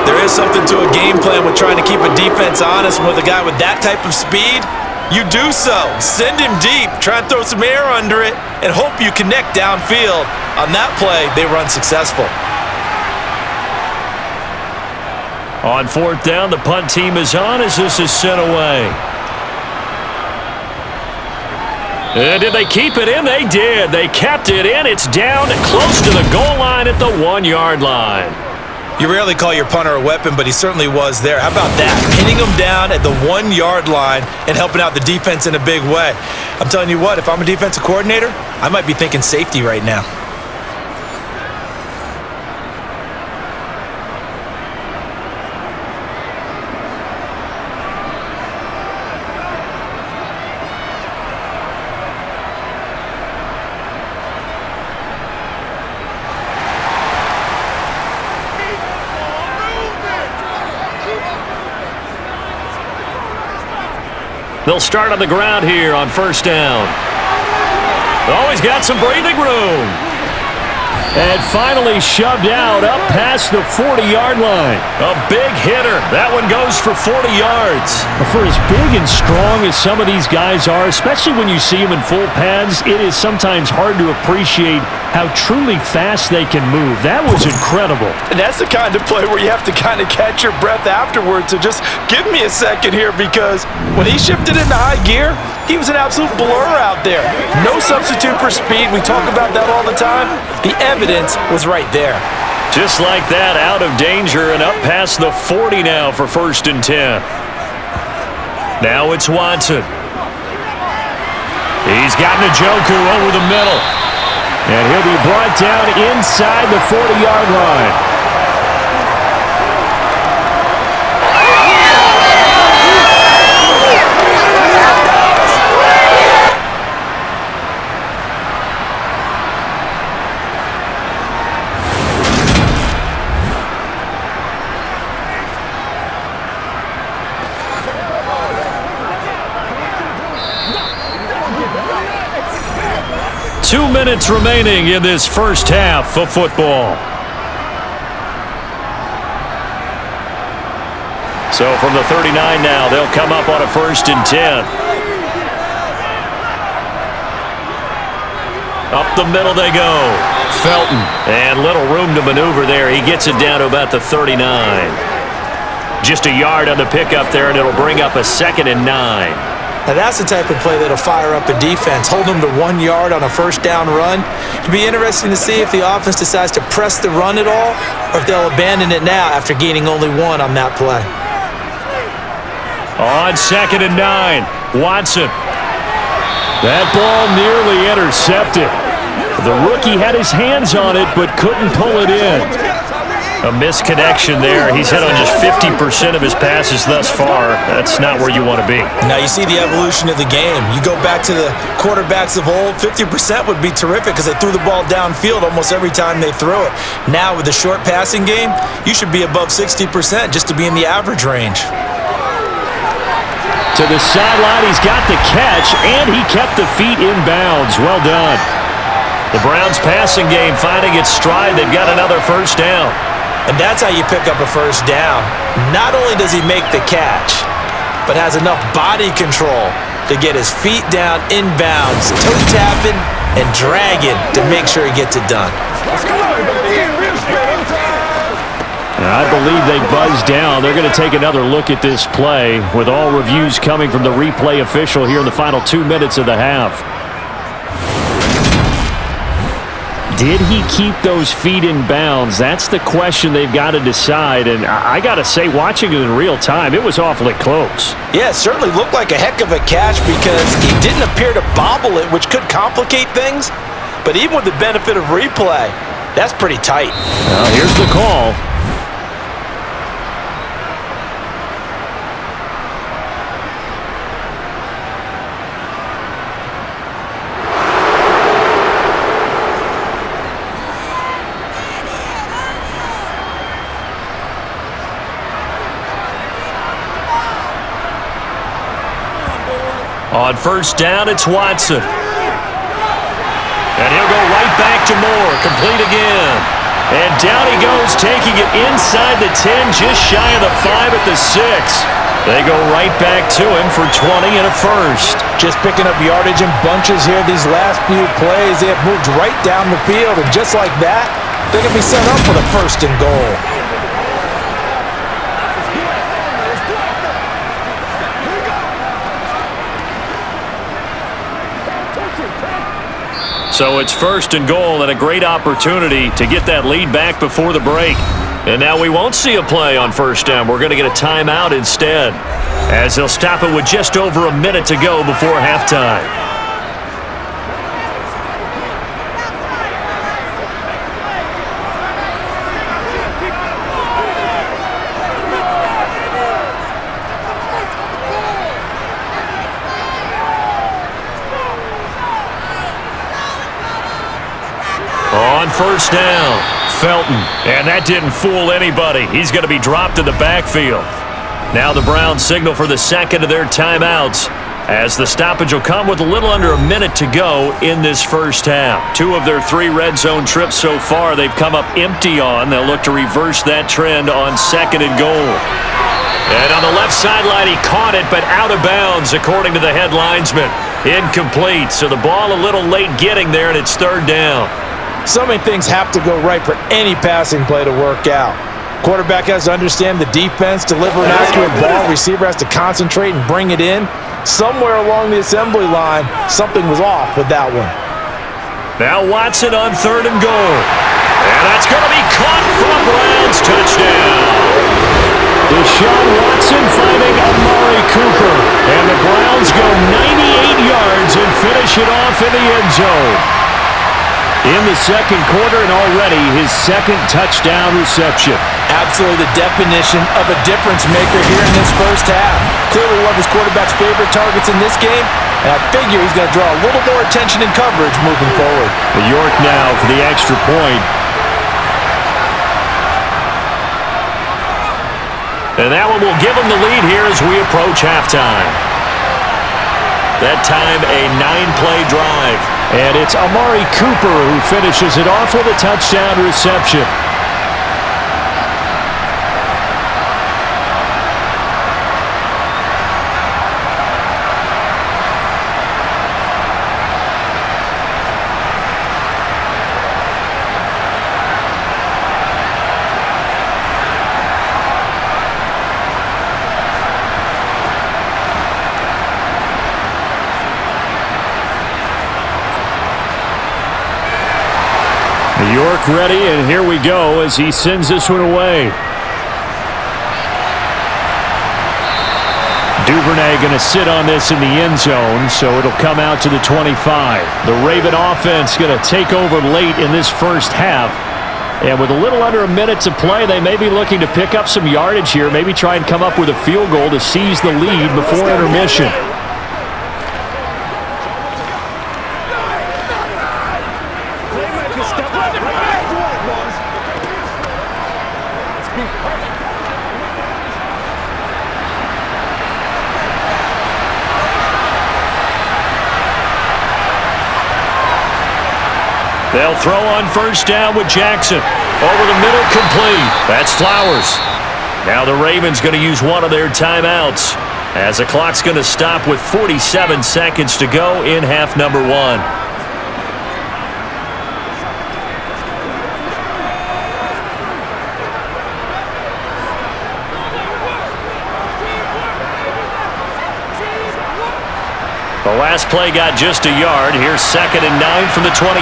There is something to a game plan with trying to keep a defense honest. With a guy with that type of speed, you do so. Send him deep, try and throw some air under it, and hope you connect downfield. On that play, they run successful. On 4th down, the punt team is on as this is sent away. And did they keep it in? They did. They kept it in. It's down close to the goal line at the 1-yard line. You rarely call your punter a weapon, but he certainly was there. How about that? Pinning him down at the 1-yard line and helping out the defense in a big way. I'm telling you what, if I'm a defensive coordinator, I might be thinking safety right now. They'll start on the ground here on first down. Oh, he's got some breathing room. And finally shoved out up past the 40-yard line. A big hitter. That one goes for 40 yards. For as big and strong as some of these guys are, especially when you see them in full pads, it is sometimes hard to appreciate how truly fast they can move. That was incredible. And that's the kind of play where you have to kind of catch your breath afterwards. So just give me a second here, because when he shifted into high gear, he was an absolute blur out there. No substitute for speed. We talk about that all the time. The evidence was right there. Just like that, out of danger and up past the 40 now for first and 10. Now it's Watson. He's got Njoku over the middle. And he'll be brought down inside the 40-yard line. 2 minutes remaining in this first half of football. So from the 39 now, they'll come up on a first and 10. Up the middle they go. Felton. And little room to maneuver there. He gets it down to about the 39. Just a yard on the pickup there, and it'll bring up a 2nd and 9. Now that's the type of play that'll fire up a defense. Hold them to 1 yard on a first down run. It'll be interesting to see if the offense decides to press the run at all, or if they'll abandon it now after gaining only 1 on that play. On 2nd and 9, Watson. That ball nearly intercepted. The rookie had his hands on it but couldn't pull it in. A misconnection there. He's hit on just 50% of his passes thus far. That's not where you want to be. Now you see the evolution of the game. You go back to the quarterbacks of old, 50% would be terrific because they threw the ball downfield almost every time they threw it. Now with the short passing game, you should be above 60% just to be in the average range. To the sideline, he's got the catch, and he kept the feet in bounds. Well done. The Browns passing game finding its stride. They've got another first down. And that's how you pick up a first down. Not only does he make the catch, but has enough body control to get his feet down inbounds, toe tapping and dragging to make sure he gets it done. I believe they buzzed down. They're going to take another look at this play with all reviews coming from the replay official here in the final 2 minutes of the half. Did he keep those feet in bounds? That's the question they've got to decide. And I got to say, watching it in real time, it was awfully close. Yeah, it certainly looked like a heck of a catch because he didn't appear to bobble it, which could complicate things. But even with the benefit of replay, that's pretty tight. Well, here's the call. On first down, it's Watson. And he'll go right back to Moore. Complete again. And down he goes, taking it inside the 10, just shy of the 5 at the 6. They go right back to him for 20 and a first. Just picking up yardage in bunches here these last few plays. They have moved right down the field, and just like that, they're going to be set up for the first and goal. So it's first and goal and a great opportunity to get that lead back before the break. And now we won't see a play on first down. We're going to get a timeout instead, as they'll stop it with just over a minute to go before halftime. On first down, Felton. And that didn't fool anybody. He's going to be dropped in the backfield. Now the Browns signal for the second of their timeouts. as the stoppage will come with a little under a minute to go in this first half. 2 of their 3 red zone trips so far they've come up empty on. They'll look to reverse that trend on 2nd and goal. And on the left sideline, he caught it, but out of bounds, according to the head linesman. Incomplete, so the ball a little late getting there, and it's 3rd down. So many things have to go right for any passing play to work out. Quarterback has to understand the defense, deliver an accurate ball. Receiver has to concentrate and bring it in. Somewhere along the assembly line, something was off with that one. Now Watson on 3rd and goal. And that's going to be caught for a Browns touchdown. Deshaun Watson finding Amari Cooper. And the Browns go 98 yards and finish it off in the end zone. In the second quarter, and already his 2nd touchdown reception. Absolutely the definition of a difference maker here in this first half. Clearly one of his quarterback's favorite targets in this game, and I figure he's going to draw a little more attention and coverage moving forward. York now for the extra point. And that one will give him the lead here as we approach halftime. That time a 9-play drive. And it's Amari Cooper who finishes it off with a touchdown reception. York ready, and here we go as he sends this one away. Duvernay going to sit on this in the end zone, so it'll come out to the 25. The Raven offense going to take over late in this first half. And with a little under a minute to play, they may be looking to pick up some yardage here, maybe try and come up with a field goal to seize the lead before intermission. They'll throw on first down with Jackson. Over the middle, complete. That's Flowers. Now the Ravens going to use one of their timeouts as the clock's going to stop with 47 seconds to go in half number 1. The last play got just a yard. Here's 2nd and 9 from the 26.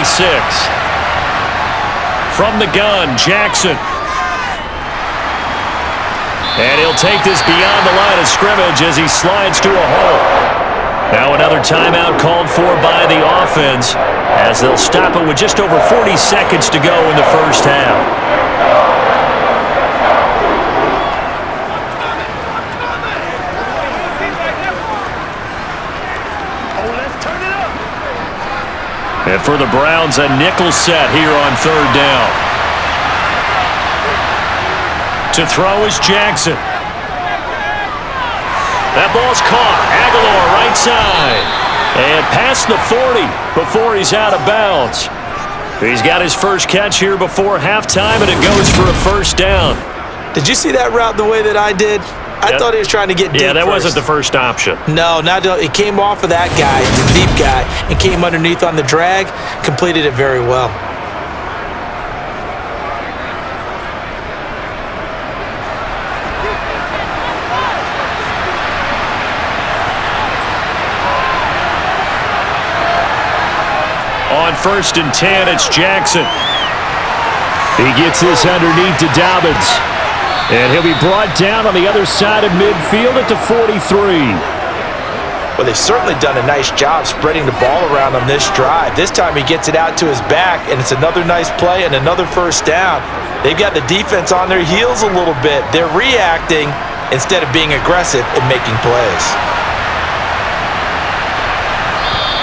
From the gun, Jackson. And he'll take this beyond the line of scrimmage as he slides to a hole. Now another timeout called for by the offense as they'll stop it with just over 40 seconds to go in the first half. And for the Browns, a nickel set here on 3rd down. To throw is Jackson. That ball's caught. Aguilar right side. And past the 40 before he's out of bounds. He's got his first catch here before halftime, and it goes for a first down. Did you see that route the way that I did? I thought he was trying to get deep. Yeah, that first. wasn't the first option. No, it came off of that guy, the deep guy, and came underneath on the drag, completed it very well. On 1st and 10, it's Jackson. He gets this underneath to Dobbins. And he'll be brought down on the other side of midfield at the 43. Well, they've certainly done a nice job spreading the ball around on this drive. This time he gets it out to his back, and it's another nice play and another first down. They've got the defense on their heels a little bit. They're reacting instead of being aggressive and making plays.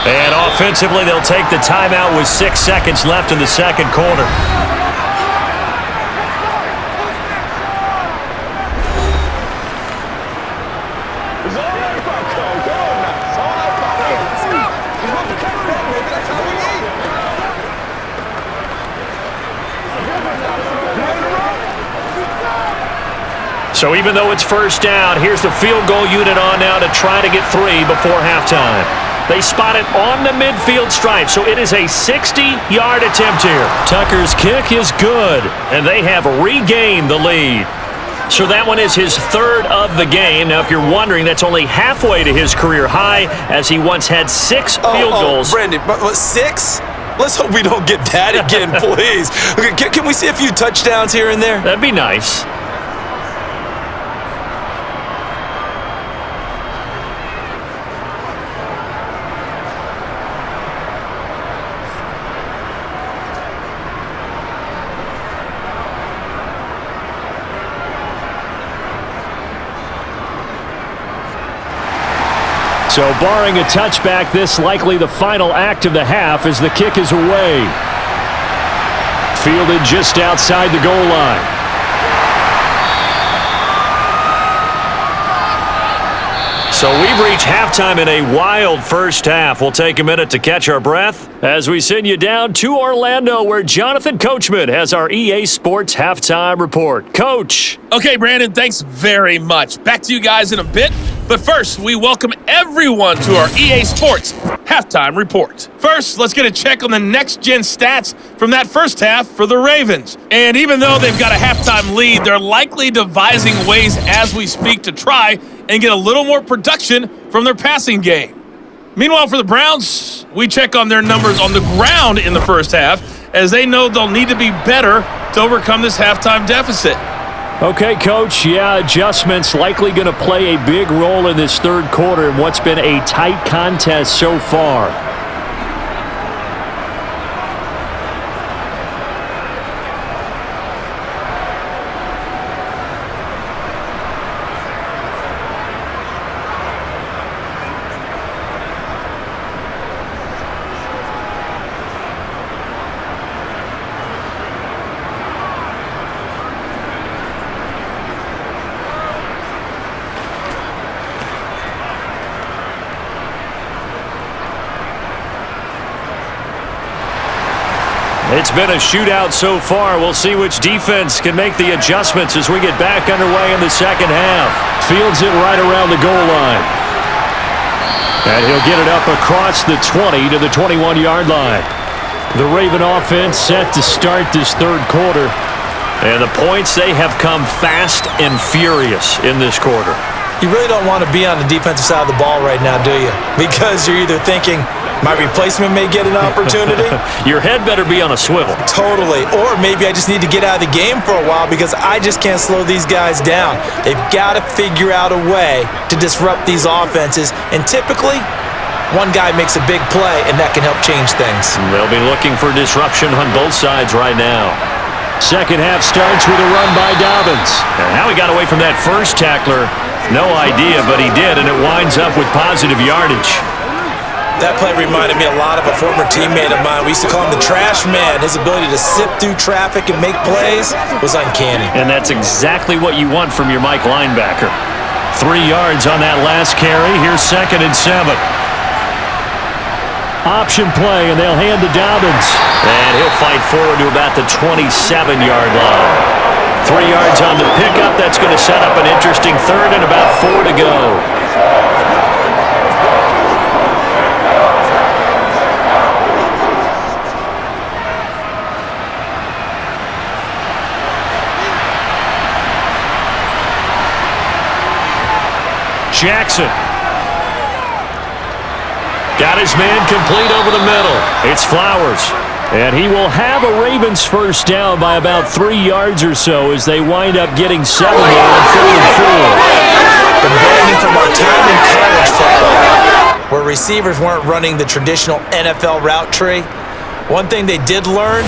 And offensively, they'll take the timeout with 6 seconds left in the second quarter. So even though it's first down, here's the field goal unit on now to try to get 3 before halftime. They spot it on the midfield stripe, so it is a 60-yard attempt here. Tucker's kick is good, and they have regained the lead. So that one is his 3rd of the game. Now, if you're wondering, that's only halfway to his career high, as he once had 6 field goals. Brandon, 6? Let's hope we don't get that again, please. Okay, can we see a few touchdowns here and there? That'd be nice. So barring a touchback, this likely the final act of the half as the kick is away. Fielded just outside the goal line. So we've reached halftime in a wild first half. We'll take a minute to catch our breath as we send you down to Orlando, where Jonathan Coachman has our EA Sports halftime report. Coach. Okay, Brandon, thanks very much. Back to you guys in a bit. But first, we welcome everyone to our EA Sports halftime report. First, let's get a check on the next-gen stats from that first half for the Ravens. And even though they've got a halftime lead, they're likely devising ways as we speak to try and get a little more production from their passing game. Meanwhile, for the Browns, we check on their numbers on the ground in the first half, as they know they'll need to be better to overcome this halftime deficit. Okay, Coach, adjustments likely going to play a big role in this third quarter in what's been a tight contest so far. It's been a shootout so far. We'll see which defense can make the adjustments as we get back underway in the second half. Fields it right around the goal line. And he'll get it up across the 20 to the 21-yard line. The Raven offense set to start this third quarter. And the points, they have come fast and furious in this quarter. You really don't want to be on the defensive side of the ball right now, do you? Because you're either thinking, my replacement may get an opportunity. Your head better be on a swivel. Totally. Or maybe I just need to get out of the game for a while because I just can't slow these guys down. They've got to figure out a way to disrupt these offenses. And typically, one guy makes a big play, and that can help change things. They'll be looking for disruption on both sides right now. Second half starts with a run by Dobbins. And how he got away from that first tackler, no idea, but he did, and it winds up with positive yardage. That play reminded me a lot of a former teammate of mine. We used to call him the trash man. His ability to sift through traffic and make plays was uncanny. And that's exactly what you want from your Mike linebacker. 3 yards on that last carry. Here's 2nd and 7. Option play, and they'll hand to Dobbins. And he'll fight forward to about the 27-yard line. 3 yards on the pickup. That's going to set up an interesting third and about 4 to go. Jackson. Got his man complete over the middle. It's Flowers. And he will have a Ravens first down by about 3 yards or so as they wind up getting 7 on 3rd and 4. The branding from our time in college football, where receivers weren't running the traditional NFL route tree. One thing they did learn,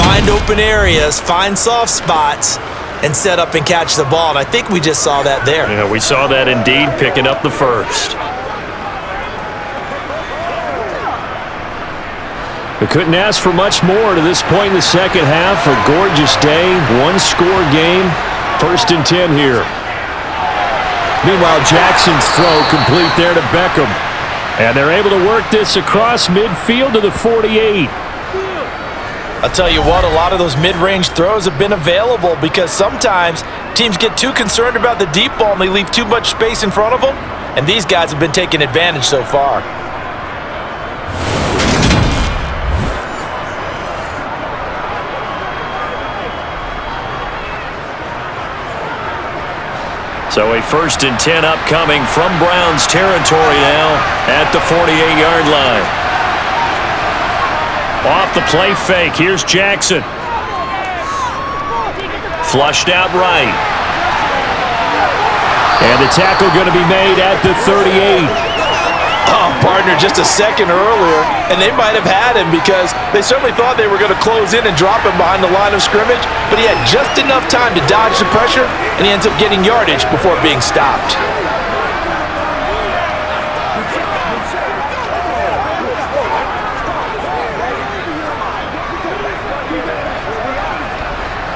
find open areas, find soft spots, and set up and catch the ball. And I think we just saw that there. Yeah, we saw that indeed, picking up the first. We couldn't ask for much more to this point in the second half. A gorgeous day, one-score game, 1st and 10 here. Meanwhile, Jackson's throw complete there to Beckham. And they're able to work this across midfield to the 48. I'll tell you what, a lot of those mid-range throws have been available because sometimes teams get too concerned about the deep ball and they leave too much space in front of them, and these guys have been taking advantage so far. So a 1st and 10 upcoming from Browns territory now at the 48-yard line. Off the play fake, here's Jackson. Flushed out right. And the tackle going to be made at the 38. Oh, partner, just a second earlier, and they might have had him because they certainly thought they were going to close in and drop him behind the line of scrimmage, but he had just enough time to dodge the pressure, and he ends up getting yardage before being stopped.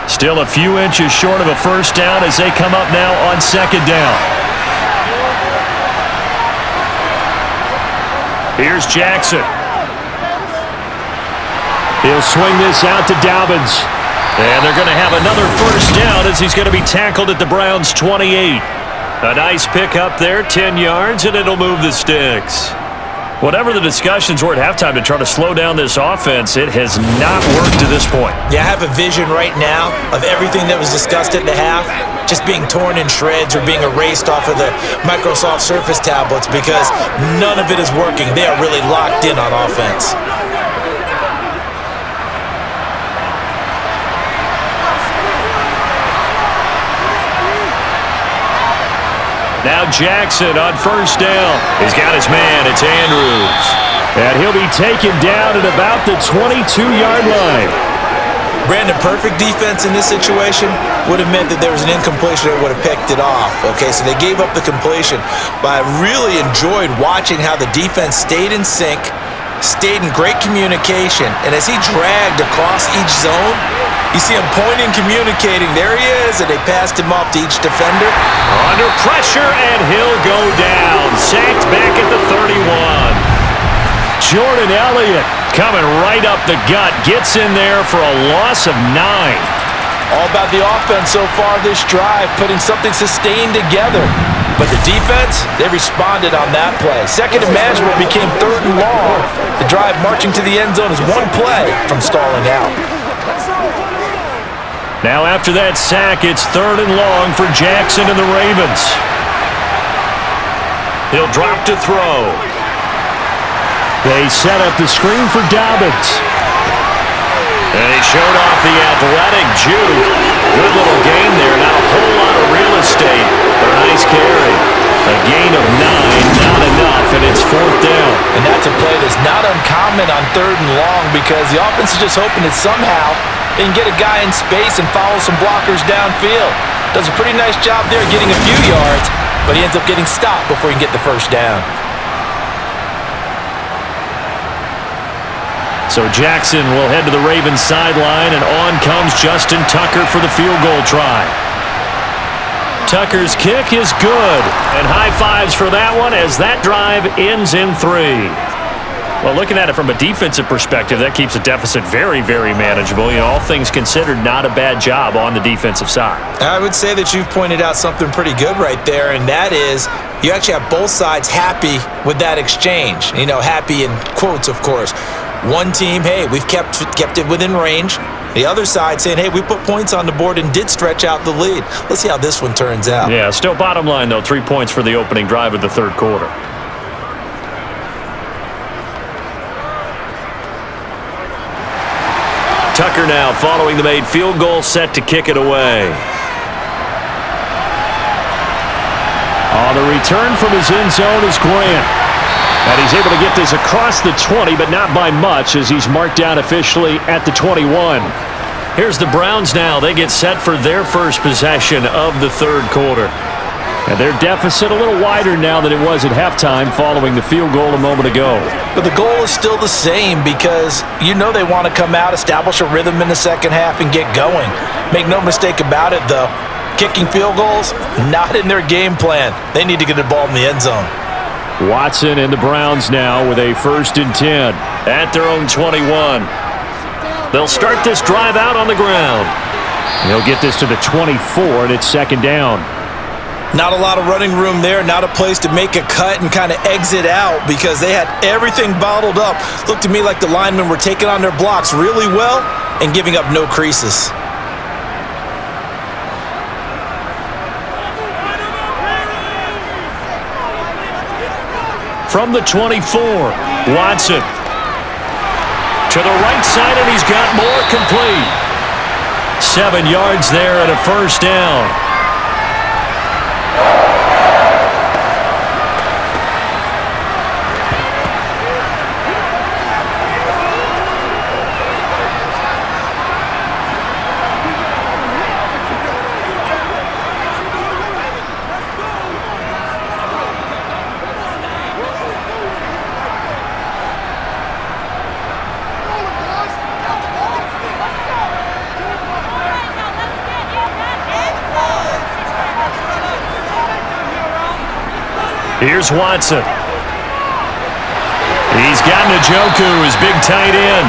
Still a few inches short of a first down as they come up now on 2nd down. Here's Jackson. He'll swing this out to Dobbins. And they're going to have another first down as he's going to be tackled at the Browns' 28. A nice pickup there, 10 yards, and it'll move the sticks. Whatever the discussions were at halftime to try to slow down this offense, it has not worked to this point. Yeah, I have a vision right now of everything that was discussed at the half just being torn in shreds or being erased off of the Microsoft Surface tablets because none of it is working. They are really locked in on offense. Now Jackson on first down. He's got his man. It's Andrews. And he'll be taken down at about the 22-yard line. Brandon, perfect defense in this situation would have meant that there was an incompletion that would have picked it off. Okay, so they gave up the completion, but I really enjoyed watching how the defense stayed in sync, stayed in great communication, and as he dragged across each zone, you see him pointing, communicating. There he is, and they passed him off to each defender. Under pressure, and he'll go down. Sacked back at the 31. Jordan Elliott coming right up the gut. Gets in there for a loss of 9. All about the offense so far this drive, putting something sustained together. But the defense, they responded on that play. Second and manageable became 3rd and long. The drive marching to the end zone is one play from stalling out. Now after that sack, it's 3rd and long for Jackson and the Ravens. He'll drop to throw. They set up the screen for Dobbins. And he showed off the athletic juke. Good little gain there. Not a whole lot of real estate, but a nice carry. A gain of 9, not enough, and it's 4th down. And that's a play that's not uncommon on 3rd and long because the offense is just hoping that somehow they can get a guy in space and follow some blockers downfield. Does a pretty nice job there getting a few yards, but he ends up getting stopped before he can get the first down. So Jackson will head to the Ravens sideline, and on comes Justin Tucker for the field goal try. Tucker's kick is good, and high fives for that one as that drive ends in 3. Well, looking at it from a defensive perspective, that keeps the deficit very, very manageable. You know, all things considered, not a bad job on the defensive side. I would say that you've pointed out something pretty good right there, and that is you actually have both sides happy with that exchange. You know, happy in quotes, of course. One team, hey, we've kept it within range. The other side saying, hey, we put points on the board and did stretch out the lead. Let's see how this one turns out. Yeah, still bottom line, though, 3 points for the opening drive of the 3rd quarter. Tucker now following the made field goal, set to kick it away. On the return from his end zone is Grant. And he's able to get this across the 20, but not by much as he's marked down officially at the 21. Here's the Browns now. They get set for their first possession of the 3rd quarter. And their deficit a little wider now than it was at halftime following the field goal a moment ago. But the goal is still the same because you know they want to come out, establish a rhythm in the second half, and get going. Make no mistake about it, though. Kicking field goals, not in their game plan. They need to get the ball in the end zone. Watson and the Browns now with a 1st and 10. At their own 21. They'll start this drive out on the ground. He'll get this to the 24, and it's second down. Not a lot of running room there, not a place to make a cut and kind of exit out because they had everything bottled up. Looked to me like the linemen were taking on their blocks really well and giving up no creases. From the 24, Watson. To the right side, and he's got more complete. 7 yards there and a first down. Here's Watson. He's got Njoku, his big tight end,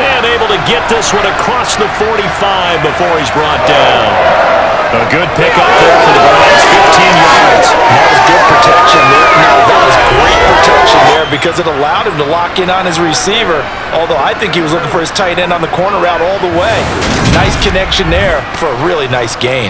and able to get this one across the 45 before he's brought down. A good pickup there for the Browns, 15 yards. That was good protection there. No, that was great protection there because it allowed him to lock in on his receiver, although I think he was looking for his tight end on the corner route all the way. Nice connection there for a really nice gain.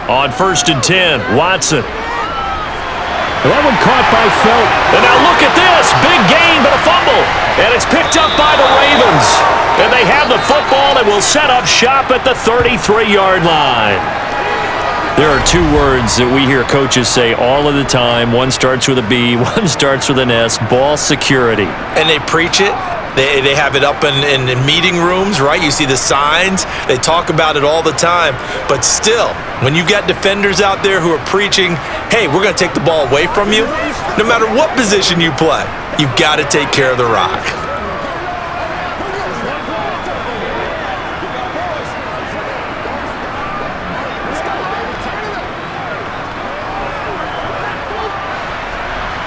On 1st and 10, Watson. That one caught by Felt. And now look at this. Big gain, but a fumble. And it's picked up by the Ravens. And they have the football and will set up shop at the 33-yard line. There are 2 words that we hear coaches say all of the time. One starts with a B, one starts with an S, ball security. And they preach it. They have it up in meeting rooms, right? You see the signs. They talk about it all the time. But still, when you've got defenders out there who are preaching, hey, we're going to take the ball away from you, no matter what position you play, you've got to take care of the rock.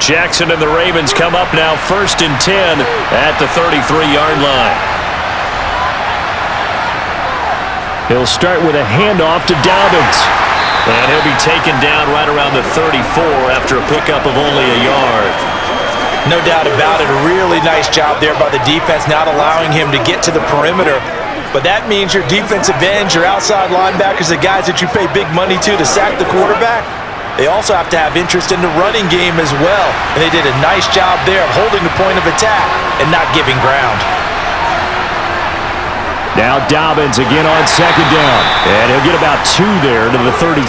Jackson and the Ravens come up now 1st and 10 at the 33-yard line. He'll start with a handoff to Dobbins. And he'll be taken down right around the 34 after a pickup of only a yard. No doubt about it. A really nice job there by the defense, not allowing him to get to the perimeter. But that means your defensive ends, your outside linebackers, the guys that you pay big money to sack the quarterback, they also have to have interest in the running game as well. And they did a nice job there of holding the point of attack and not giving ground. Now Dobbins again on 2nd down. And he'll get about 2 there to the 36.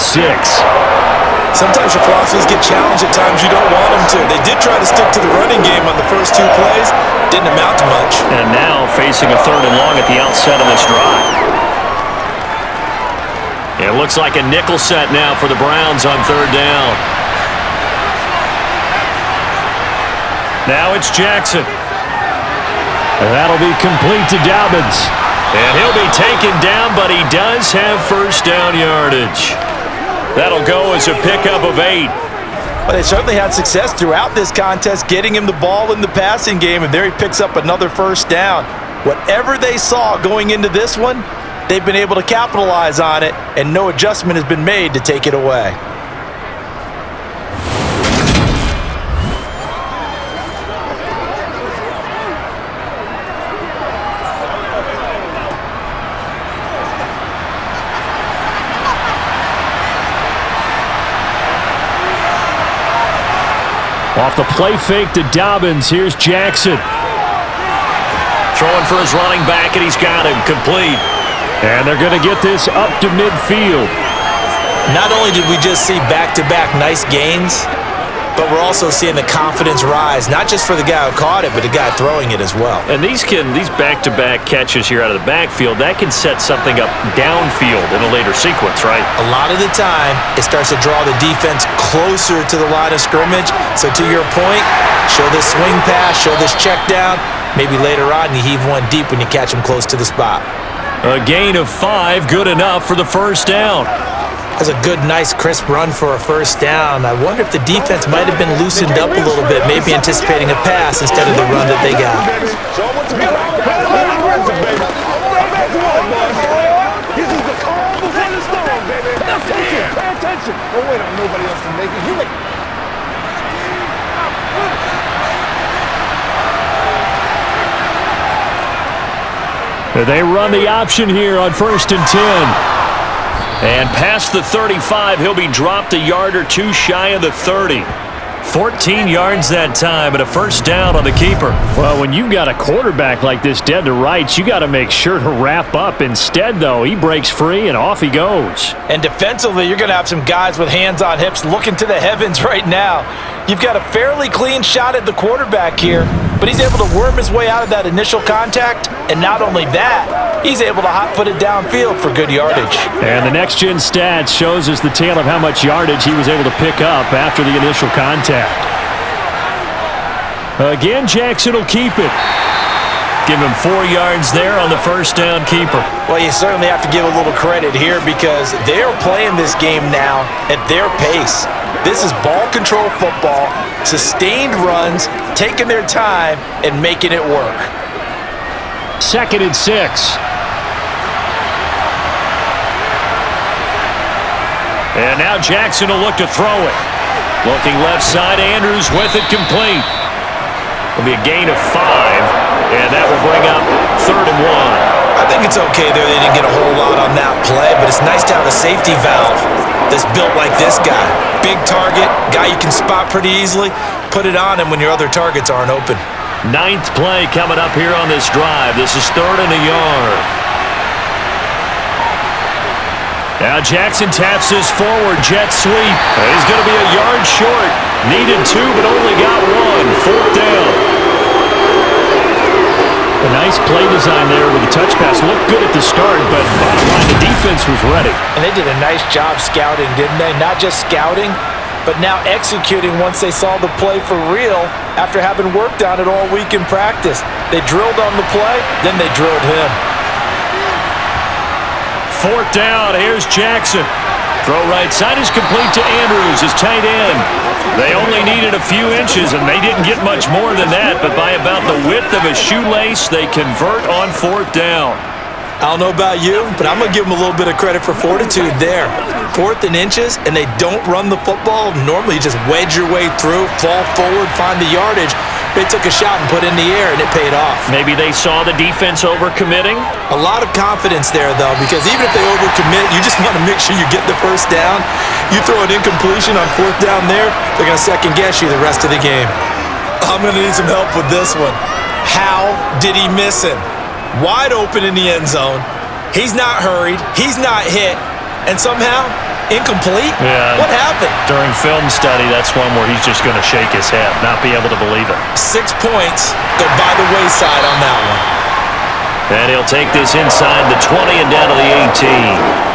Sometimes your philosophies get challenged at times you don't want them to. They did try to stick to the running game on the first 2 plays. Didn't amount to much. And now facing a 3rd and long at the outset of this drive. It looks like a nickel set now for the Browns on 3rd down. Now it's Jackson. And that'll be complete to Dobbins. And he'll be taken down, but he does have first down yardage. That'll go as a pickup of 8. Well, they certainly had success throughout this contest, getting him the ball in the passing game, and there he picks up another first down. Whatever they saw going into this one, they've been able to capitalize on it, and no adjustment has been made to take it away. Off the play fake to Dobbins, here's Jackson. Throwing for his running back, and he's got him complete. And they're going to get this up to midfield. Not only did we just see back-to-back nice gains, but we're also seeing the confidence rise, not just for the guy who caught it, but the guy throwing it as well. And these back-to-back catches here out of the backfield, that can set something up downfield in a later sequence, right? A lot of the time, it starts to draw the defense closer to the line of scrimmage. So to your point, show this swing pass, show this check down. Maybe later on you heave one deep when you catch him close to the spot. A gain of 5, good enough for the first down. That's a good, nice, crisp run for a first down. I wonder if the defense might have been loosened up a little bit, maybe anticipating a pass instead of the run that they got. This is the calm before the storm, baby. Pay attention. Don't wait on nobody else to make it. You make They run the option here on 1st and 10. And past the 35, he'll be dropped a yard or two shy of the 30. 14 yards that time, and a first down on the keeper. Well, when you've got a quarterback like this dead to rights, you got to make sure to wrap up. Instead, though, he breaks free and off he goes. And defensively, you're going to have some guys with hands on hips looking to the heavens right now. You've got a fairly clean shot at the quarterback here, but he's able to worm his way out of that initial contact. And not only that, he's able to hot-foot it downfield for good yardage. And the next-gen stats shows us the tale of how much yardage he was able to pick up after the initial contact. Again, Jackson will keep it. Give him 4 yards there on the first down keeper. Well, you certainly have to give a little credit here because they're playing this game now at their pace. This is ball control football, sustained runs, taking their time, and making it work. 2nd and 6. And now Jackson will look to throw it. Looking left side, Andrews with it complete. It'll be a gain of 5, and that will bring up 3rd and 1. I think it's okay there. They didn't get a whole lot on that play, but it's nice to have a safety valve that's built like this guy. Big target, guy you can spot pretty easily. Put it on him when your other targets aren't open. 9th play coming up here on this drive. This is 3rd and a yard. Now Jackson taps his forward jet sweep. He's going to be a yard short. Needed 2, but only got 1. 4th down. A nice play design there with the touch pass. Looked good at the start, but bottom line, the defense was ready. And they did a nice job scouting, didn't they? Not just scouting, but now executing once they saw the play for real after having worked on it all week in practice. They drilled on the play, then they drilled him. 4th down, here's Jackson. Throw right side is complete to Andrews, his tight end. They only needed a few inches, and they didn't get much more than that, but by about the width of a shoelace, they convert on 4th down. I don't know about you, but I'm going to give them a little bit of credit for fortitude there. 4th and inches, and they don't run the football. Normally, you just wedge your way through, fall forward, find the yardage. They took a shot and put it in the air, and it paid off. Maybe they saw the defense overcommitting? A lot of confidence there, though, because even if they overcommit, you just want to make sure you get the first down. You throw an incompletion on 4th down there, they're going to second-guess you the rest of the game. I'm going to need some help with this one. How did he miss him? Wide open in the end zone. He's not hurried. He's not hit. And somehow, incomplete? Yeah. What happened? During film study, that's one where he's just going to shake his head, not be able to believe it. 6 points go by the wayside on that one. And he'll take this inside the 20 and down to the 18.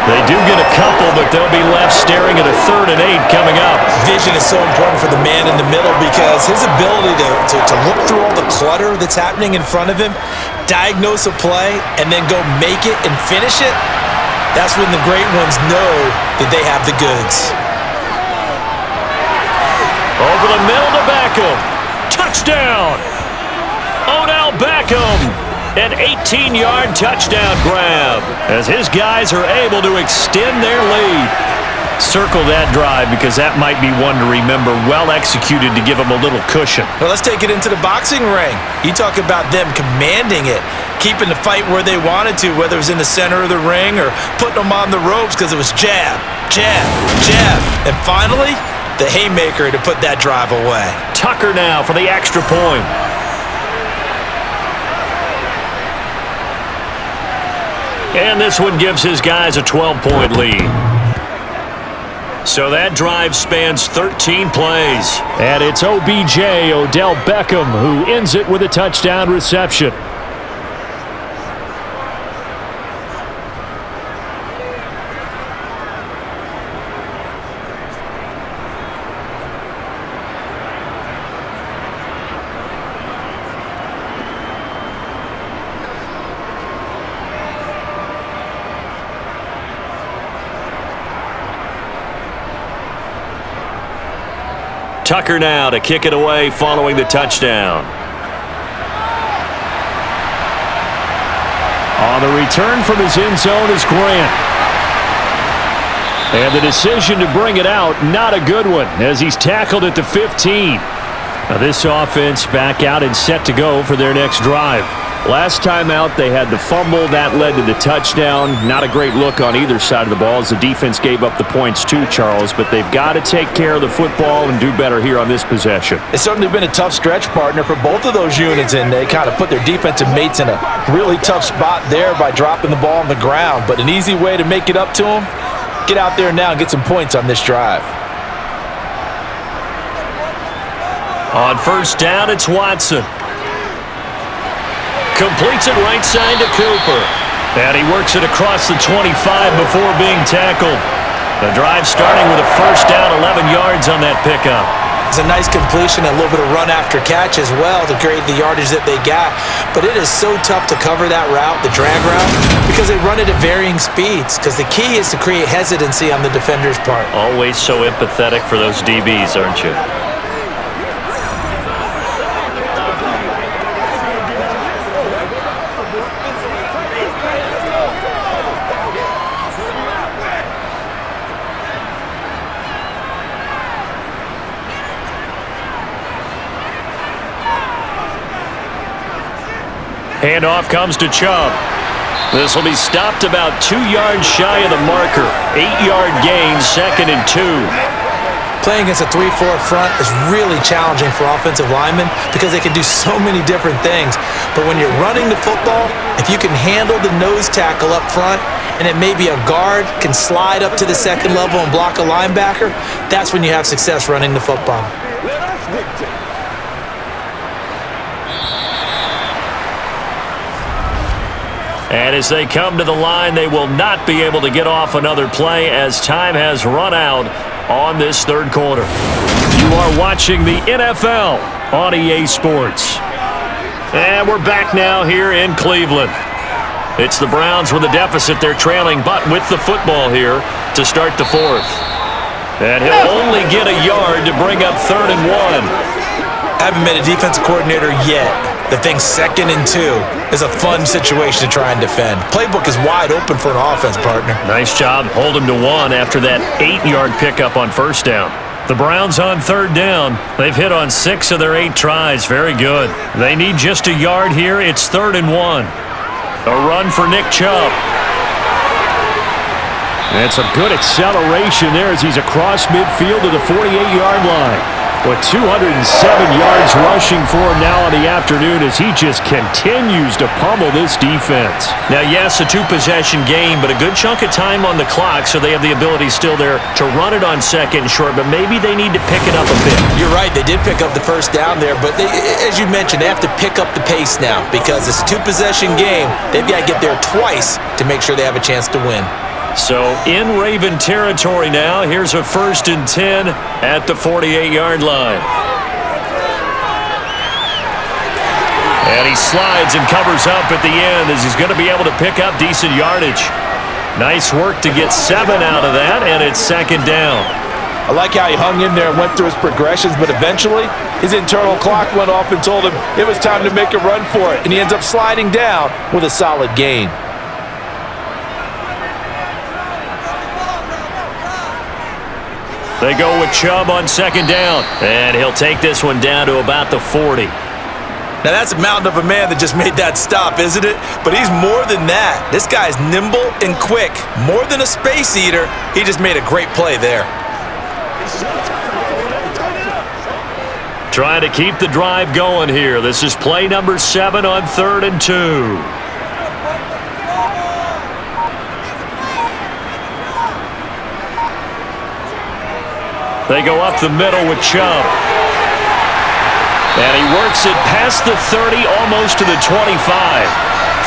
They do get a couple, but they'll be left staring at a 3rd and 8 coming up. Vision is so important for the man in the middle because his ability to look through all the clutter that's happening in front of him, diagnose a play, and then go make it and finish it, that's when the great ones know that they have the goods. Over the middle to Beckham. Touchdown! Odell Beckham! An 18-yard touchdown grab as his guys are able to extend their lead. Circle that drive because that might be one to remember. Well executed to give them a little cushion. Well, let's take it into the boxing ring. You talk about them commanding it, keeping the fight where they wanted to, whether it was in the center of the ring or putting them on the ropes because it was jab, jab, jab. And finally, the haymaker to put that drive away. Tucker now for the extra point. And this one gives his guys a 12-point lead. So that drive spans 13 plays. And it's OBJ, Odell Beckham, who ends it with a touchdown reception. Tucker now to kick it away following the touchdown. On the return from his end zone is Grant. And the decision to bring it out, not a good one, as he's tackled at the 15. Now this offense back out and set to go for their next drive. Last time out, they had the fumble. That led to the touchdown. Not a great look on either side of the ball as the defense gave up the points too, Charles. But they've got to take care of the football and do better here on this possession. It's certainly been a tough stretch, partner, for both of those units, and they kind of put their defensive mates in a really tough spot there by dropping the ball on the ground. But an easy way to make it up to them, get out there now and get some points on this drive. On first down, it's Watson. Completes it right side to Cooper. And he works it across the 25 before being tackled. The drive starting with a first down, 11 yards on that pickup. It's a nice completion, a little bit of run after catch as well to create the yardage that they got. But it is so tough to cover that route, the drag route, because they run it at varying speeds. Because the key is to create hesitancy on the defender's part. Always so empathetic for those DBs, aren't you? Handoff comes to Chubb. This will be stopped about 2 yards shy of the marker. 8-yard gain, 2nd and 2. Playing against a 3-4 front is really challenging for offensive linemen because they can do so many different things. But when you're running the football, if you can handle the nose tackle up front, and it may be a guard can slide up to the second level and block a linebacker, that's when you have success running the football. And as they come to the line, they will not be able to get off another play as time has run out on this third quarter. You are watching the NFL on EA Sports. And we're back now here in Cleveland. It's the Browns with a deficit. They're trailing, but with the football here to start the fourth. And he'll only get a yard to bring up 3rd and 1. I haven't been a defensive coordinator yet. The thing's 2nd and 2 is a fun situation to try and defend. Playbook is wide open for an offense, partner. Nice job. Hold him to 1 after that 8-yard pickup on first down. The Browns on 3rd down. They've hit on 6 of their 8 tries. Very good. They need just a yard here. It's 3rd and 1. A run for Nick Chubb. And some good acceleration there as he's across midfield to the 48-yard line. With 207 yards rushing for him now on the afternoon as he just continues to pummel this defense. Now, yes, a 2-possession game, but a good chunk of time on the clock, so they have the ability still there to run it on 2nd and short, but maybe they need to pick it up a bit. You're right. They did pick up the first down there, but as you mentioned, they have to pick up the pace now because it's a 2-possession game. They've got to get there twice to make sure they have a chance to win. So in Raven territory now, here's a 1st and 10 at the 48-yard line. And he slides and covers up at the end as he's going to be able to pick up decent yardage. Nice work to get 7 out of that, and it's 2nd down. I like how he hung in there and went through his progressions, but eventually his internal clock went off and told him it was time to make a run for it, and he ends up sliding down with a solid gain. They go with Chubb on 2nd down, and he'll take this one down to about the 40. Now that's a mountain of a man that just made that stop, isn't it? But he's more than that. This guy's nimble and quick. More than a space eater, he just made a great play there. Trying to keep the drive going here. This is play number 7 on 3rd and 2. They go up the middle with Chubb. And he works it past the 30, almost to the 25.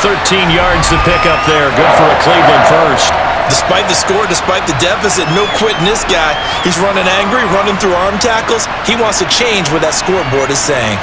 13 yards to pick up there. Good for a Cleveland first. Despite the score, despite the deficit, no quitting this guy. He's running angry, running through arm tackles. He wants to change what that scoreboard is saying.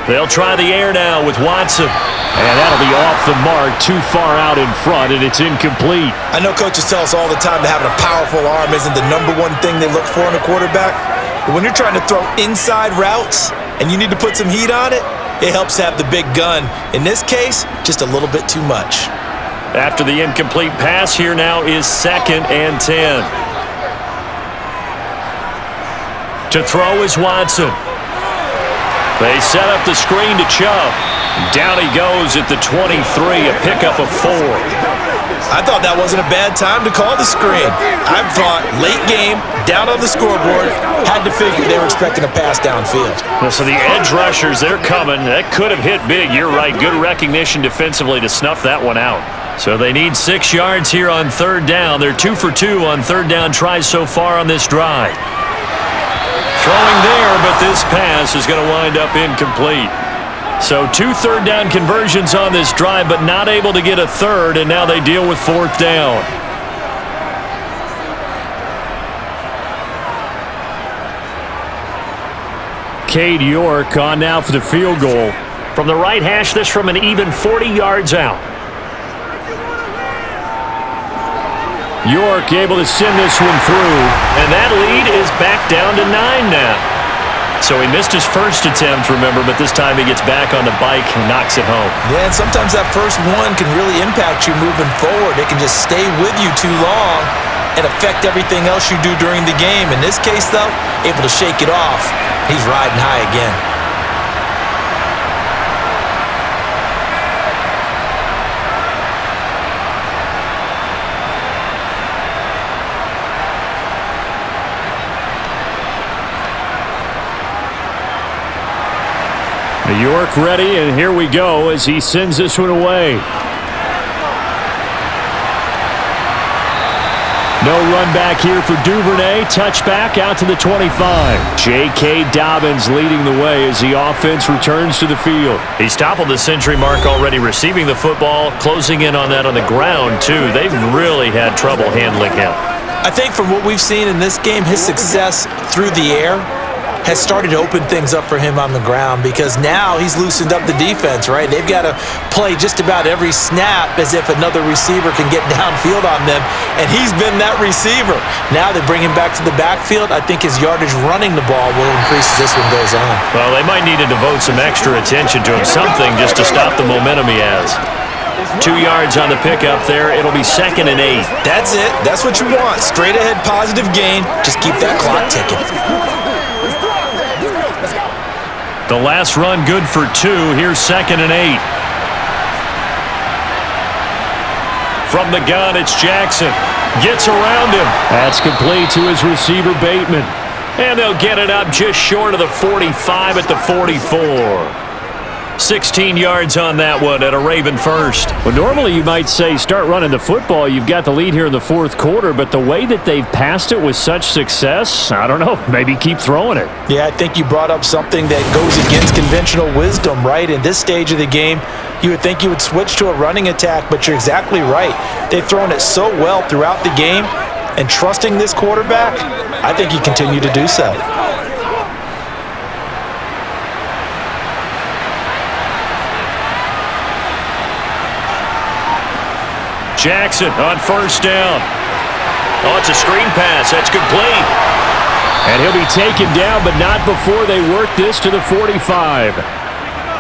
They'll try the air now with Watson. And that'll be off the mark, too far out in front, and it's incomplete. I know coaches tell us all the time that having a powerful arm isn't the #1 thing they look for in a quarterback. But when you're trying to throw inside routes and you need to put some heat on it, it helps have the big gun. In this case, just a little bit too much. After the incomplete pass, here now is 2nd and 10. To throw is Watson. They set up the screen to Chubb. Down he goes at the 23, a pickup of 4. I thought that wasn't a bad time to call the screen. I thought late game, down on the scoreboard, had to figure they were expecting a pass downfield. Well, so the edge rushers, they're coming. That could have hit big. You're right. Good recognition defensively to snuff that one out. So they need 6 yards here on 3rd down. They're 2 for 2 on 3rd down tries so far on this drive. Throwing there, but this pass is going to wind up incomplete. So 2 3rd down conversions on this drive, but not able to get a 3rd, and now they deal with 4th down. Cade York on now for the field goal. From the right hash, this from an even 40 yards out. York able to send this one through. And that lead is back down to 9 now. So he missed his first attempt, remember, but this time he gets back on the bike and knocks it home. Yeah, and sometimes that first one can really impact you moving forward. It can just stay with you too long and affect everything else you do during the game. In this case, though, able to shake it off. He's riding high again. York ready, and here we go as he sends this one away. No run back here for Duvernay. Touchback out to the 25. J.K. Dobbins leading the way as the offense returns to the field. He's toppled the century mark already receiving the football, closing in on that on the ground, too. They've really had trouble handling him. I think from what we've seen in this game, his success through the air has started to open things up for him on the ground because now he's loosened up the defense, right? They've got to play just about every snap as if another receiver can get downfield on them, and he's been that receiver. Now they bring him back to the backfield. I think his yardage running the ball will increase as this one goes on. Well, they might need to devote some extra attention to him, something just to stop the momentum he has. 2 yards on the pickup there. It'll be 2nd and 8. That's it. That's what you want. Straight ahead positive gain. Just keep that clock ticking. The last run good for 2. Here's 2nd and 8. From the gun, it's Jackson. Gets around him. That's complete to his receiver, Bateman. And they'll get it up just short of the 45 at the 44. 16 yards on that one at a Raven first. Well, normally you might say start running the football. You've got the lead here in the 4th quarter, but the way that they've passed it with such success, I don't know, maybe keep throwing it. Yeah, I think you brought up something that goes against conventional wisdom, right? In this stage of the game, you would think you would switch to a running attack, but you're exactly right. They've thrown it so well throughout the game, and trusting this quarterback, I think you continue to do so. Jackson on 1st down. Oh, it's a screen pass. That's complete. And he'll be taken down, but not before they work this to the 45.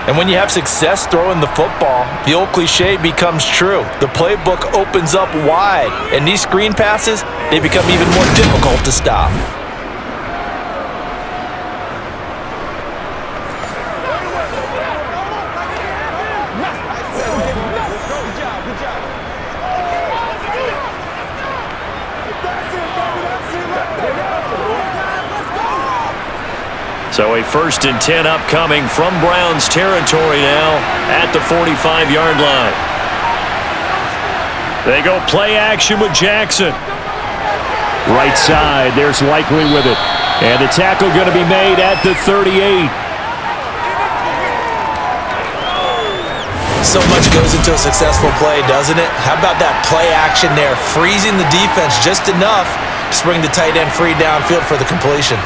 And when you have success throwing the football, the old cliche becomes true. The playbook opens up wide, and these screen passes, they become even more difficult to stop. So a 1st and 10 upcoming from Browns territory now at the 45-yard line. They go play action with Jackson. Right side, there's Likely with it. And the tackle going to be made at the 38. So much goes into a successful play, doesn't it? How about that play action there, freezing the defense just enough to bring the tight end free downfield for the completion.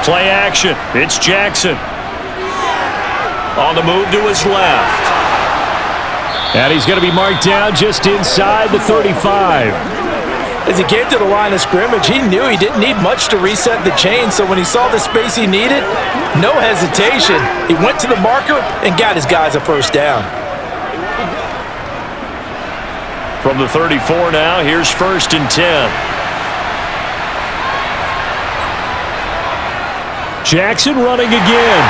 Play action. It's Jackson. On the move to his left. And he's going to be marked down just inside the 35. As he came to the line of scrimmage, he knew he didn't need much to reset the chain, so when he saw the space he needed, no hesitation. He went to the marker and got his guys a first down. From the 34 now, here's 1st and 10. Jackson running again.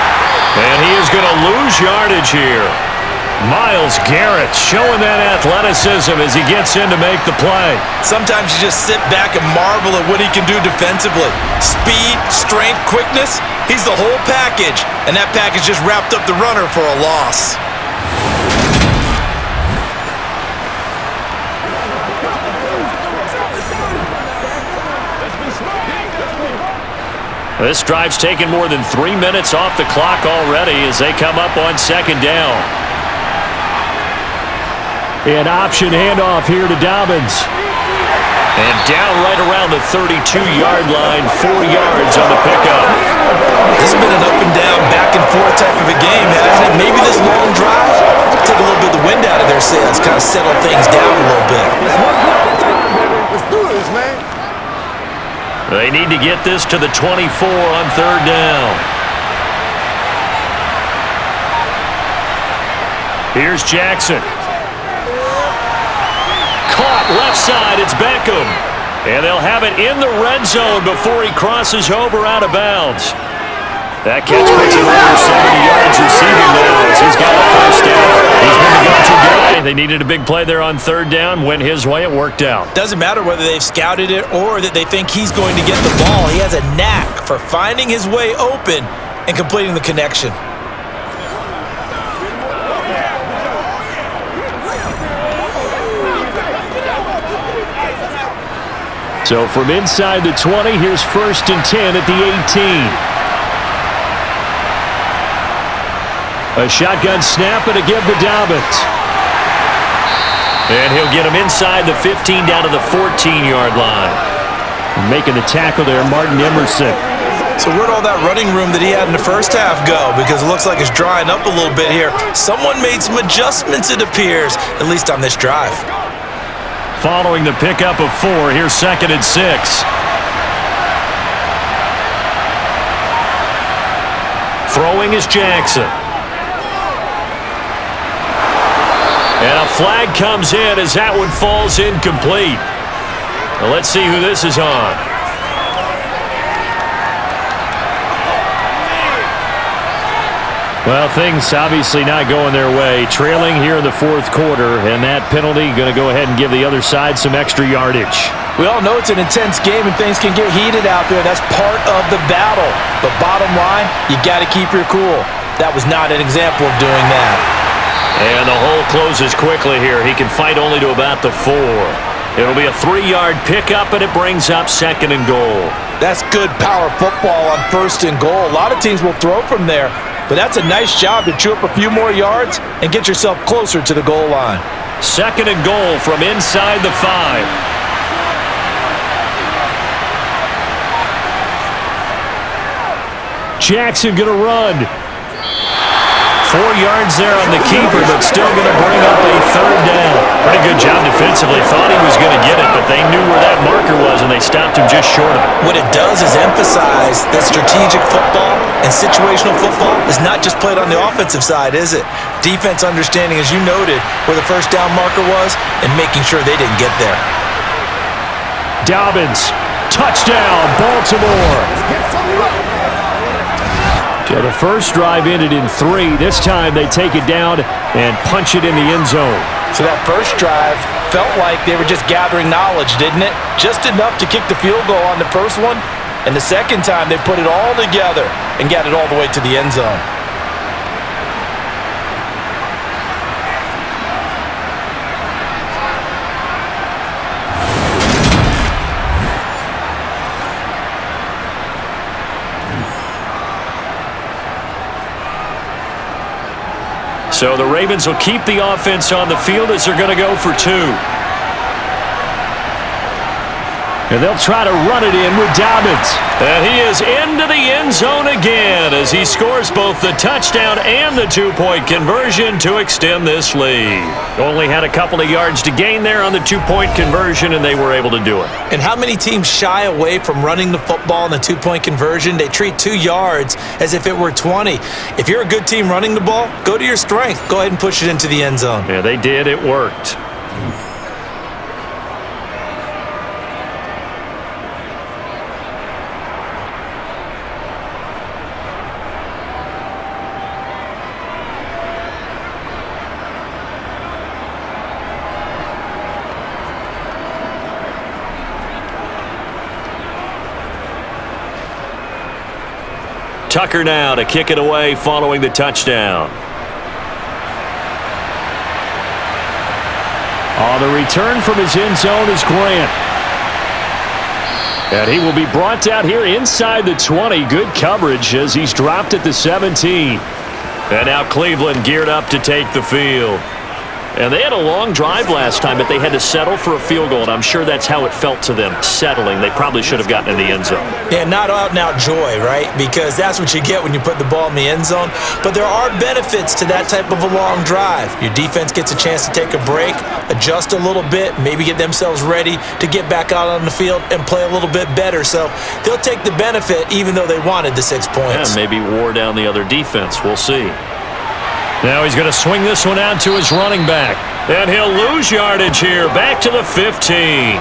And he is going to lose yardage here. Myles Garrett showing that athleticism as he gets in to make the play. Sometimes you just sit back and marvel at what he can do defensively. Speed, strength, quickness, he's the whole package. And that package just wrapped up the runner for a loss. This drive's taken more than 3 minutes off the clock already as they come up on 2nd down. An option handoff here to Dobbins. And down right around the 32-yard line, 4 yards on the pickup. This has been an up and down, back and forth type of a game, hasn't it? Maybe this long drive took a little bit of the wind out of their sails, kind of settle things down a little bit. Let's do this, man. They need to get this to the 24 on 3rd down. Here's Jackson. Caught left side, it's Beckham. And they'll have it in the red zone before he crosses over out of bounds. That catch puts him over 70 yards receiving now as he's got a first down. He's been the go-to guy. They needed a big play there on 3rd down. Went his way. It worked out. Doesn't matter whether they've scouted it or that they think he's going to get the ball. He has a knack for finding his way open and completing the connection. So from inside the 20, here's 1st and 10 at the 18. A shotgun snap and again to Dobbins. And he'll get him inside the 15 down to the 14-yard line. Making the tackle there, Martin Emerson. So where'd all that running room that he had in the first half go? Because it looks like it's drying up a little bit here. Someone made some adjustments, it appears, at least on this drive. Following the pickup of 4, here's 2nd and 6. Throwing is Jackson. And a flag comes in as that one falls incomplete. Well, let's see who this is on. Well, things obviously not going their way. Trailing here in the 4th quarter, and that penalty going to go ahead and give the other side some extra yardage. We all know it's an intense game and things can get heated out there. That's part of the battle. But bottom line, you got to keep your cool. That was not an example of doing that. And the hole closes quickly here. He can fight only to about the 4. It'll be a 3-yard pickup, and it brings up 2nd and goal. That's good power football on 1st and goal. A lot of teams will throw from there, but that's a nice job to chew up a few more yards and get yourself closer to the goal line. 2nd and goal from inside the 5. Jackson going to run. 4 yards there on the keeper, but still going to bring up a 3rd down. Pretty good job defensively. Thought he was going to get it, but they knew where that marker was, and they stopped him just short of it. What it does is emphasize that strategic football and situational football is not just played on the offensive side, is it? Defense understanding, as you noted, where the first down marker was and making sure they didn't get there. Dobbins, touchdown, Baltimore. Yeah, the first drive ended in 3. This time they take it down and punch it in the end zone. So that first drive felt like they were just gathering knowledge, didn't it? Just enough to kick the field goal on the first one, and the second time they put it all together and got it all the way to the end zone. So the Ravens will keep the offense on the field as they're going to go for 2. And they'll try to run it in with Dobbins. And he is into the end zone again as he scores both the touchdown and the two-point conversion to extend this lead. Only had a couple of yards to gain there on the two-point conversion, and they were able to do it. And how many teams shy away from running the football in the two-point conversion? They treat 2 yards as if it were 20. If you're a good team running the ball, go to your strength. Go ahead and push it into the end zone. Yeah, they did. It worked. Tucker now to kick it away following the touchdown. The return from his end zone is Grant. And he will be brought down here inside the 20. Good coverage as he's dropped at the 17. And now Cleveland geared up to take the field. And they had a long drive last time, but they had to settle for a field goal, and I'm sure that's how it felt to them, settling. They probably should have gotten in the end zone. Yeah, not out-and-out joy, right? Because that's what you get when you put the ball in the end zone. But there are benefits to that type of a long drive. Your defense gets a chance to take a break, adjust a little bit, maybe get themselves ready to get back out on the field and play a little bit better. So they'll take the benefit even though they wanted the 6 points. Yeah, maybe wore down the other defense. We'll see. Now he's going to swing this one out to his running back. And he'll lose yardage here, back to the 15.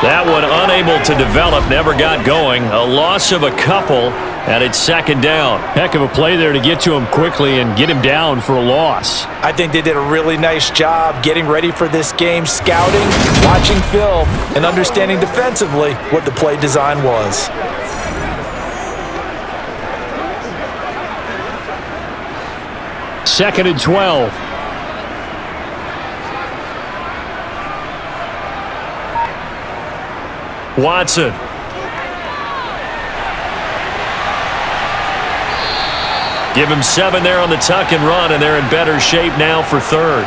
That one unable to develop, never got going. A loss of a couple, and it's second down. Heck of a play there to get to him quickly and get him down for a loss. I think they did a really nice job getting ready for this game, scouting, watching film, and understanding defensively what the play design was. Second and 12. Watson. Give him 7 there on the tuck and run, and they're in better shape now for third.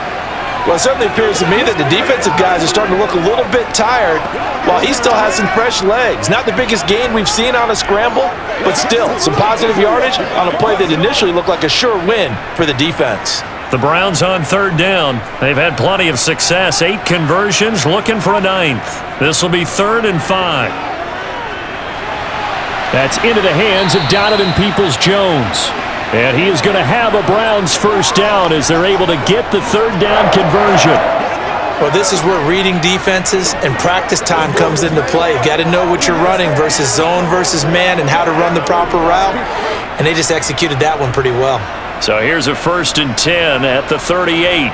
Well, it certainly appears to me that the defensive guys are starting to look a little bit tired while he still has some fresh legs. Not the biggest gain we've seen on a scramble, but still some positive yardage on a play that initially looked like a sure win for the defense. The Browns on third down. They've had plenty of success. 8 conversions, looking for a 9th. This will be 3rd and 5. That's into the hands of Donovan Peoples-Jones. And he is going to have a Browns first down as they're able to get the 3rd down conversion. Well, this is where reading defenses and practice time comes into play. You've got to know what you're running versus zone versus man and how to run the proper route. And they just executed that one pretty well. So here's a 1st and 10 at the 38.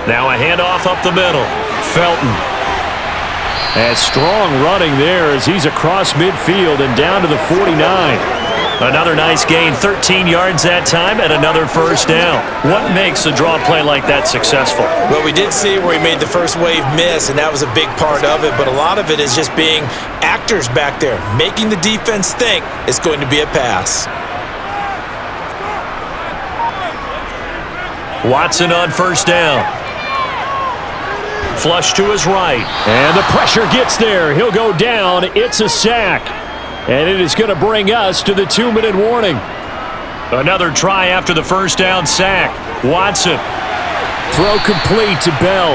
Now a handoff up the middle. Felton. And strong running there as he's across midfield and down to the 49. Another nice gain, 13 yards that time, and another first down. What makes a draw play like that successful? Well, we did see where he made the first wave miss, and that was a big part of it, but a lot of it is just being actors back there, making the defense think it's going to be a pass. Watson on first down. Flush to his right. And the pressure gets there. He'll go down. It's a sack. And it is going to bring us to the 2-minute warning. Another try after the first down sack. Watson. Throw complete to Bell.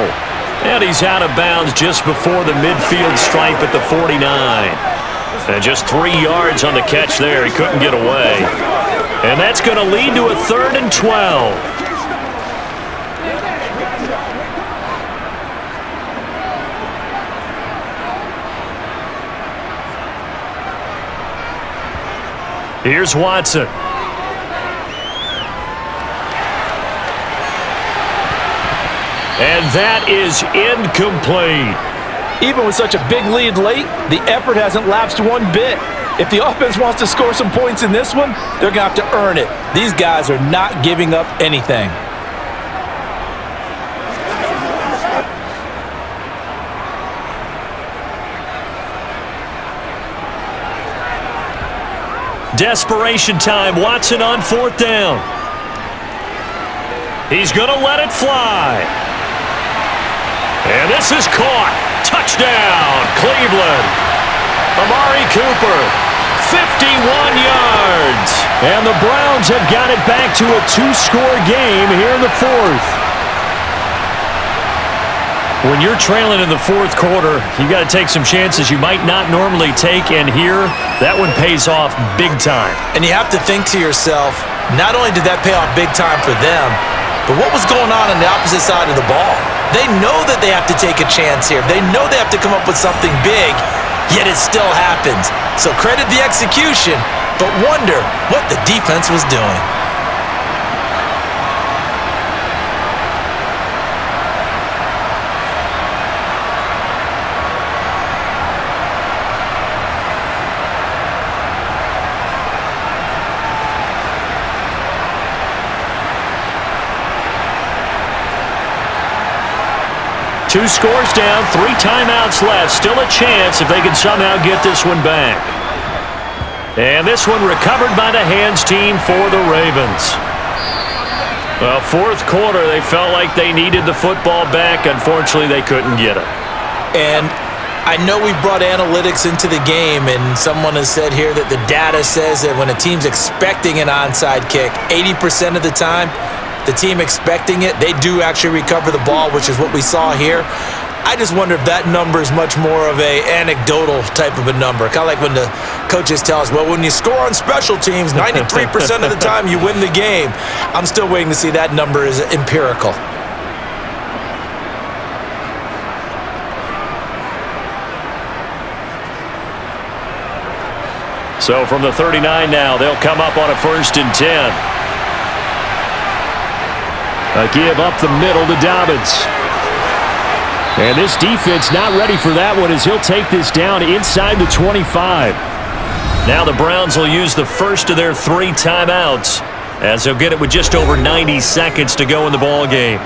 And he's out of bounds just before the midfield stripe at the 49. And just 3 yards on the catch there. He couldn't get away. And that's going to lead to a 3rd and 12. Here's Watson. And that is incomplete. Even with such a big lead late, the effort hasn't lapsed one bit. If the offense wants to score some points in this one, they're going to have to earn it. These guys are not giving up anything. Desperation time. Watson on 4th down. He's going to let it fly. And this is caught. Touchdown, Cleveland. Amari Cooper, 51 yards. And the Browns have got it back to a 2-score game here in the fourth. When you're trailing in the fourth quarter, you got to take some chances you might not normally take, and here, that one pays off big time. And you have to think to yourself, not only did that pay off big time for them, but what was going on the opposite side of the ball? They know that they have to take a chance here. They know they have to come up with something big, yet it still happens. So credit the execution, but wonder what the defense was doing. Two scores down, 3 timeouts left. Still a chance if they can somehow get this one back. And this one recovered by the hands team for the Ravens. Well, fourth quarter, they felt like they needed the football back. Unfortunately, they couldn't get it. And I know we've brought analytics into the game, and someone has said here that the data says that when a team's expecting an onside kick, 80% of the time, the team expecting it, they do actually recover the ball, which is what we saw here. I just wonder if that number is much more of a anecdotal type of a number. Kind of like when the coaches tell us, well, when you score on special teams, 93% of the time you win the game. I'm still waiting to see that number is empirical. So from the 39 now, they'll come up on a 1st and 10. A give up the middle to Dobbins. And this defense not ready for that one as he'll take this down inside the 25. Now the Browns will use the first of their 3 timeouts as they'll get it with just over 90 seconds to go in the ball game.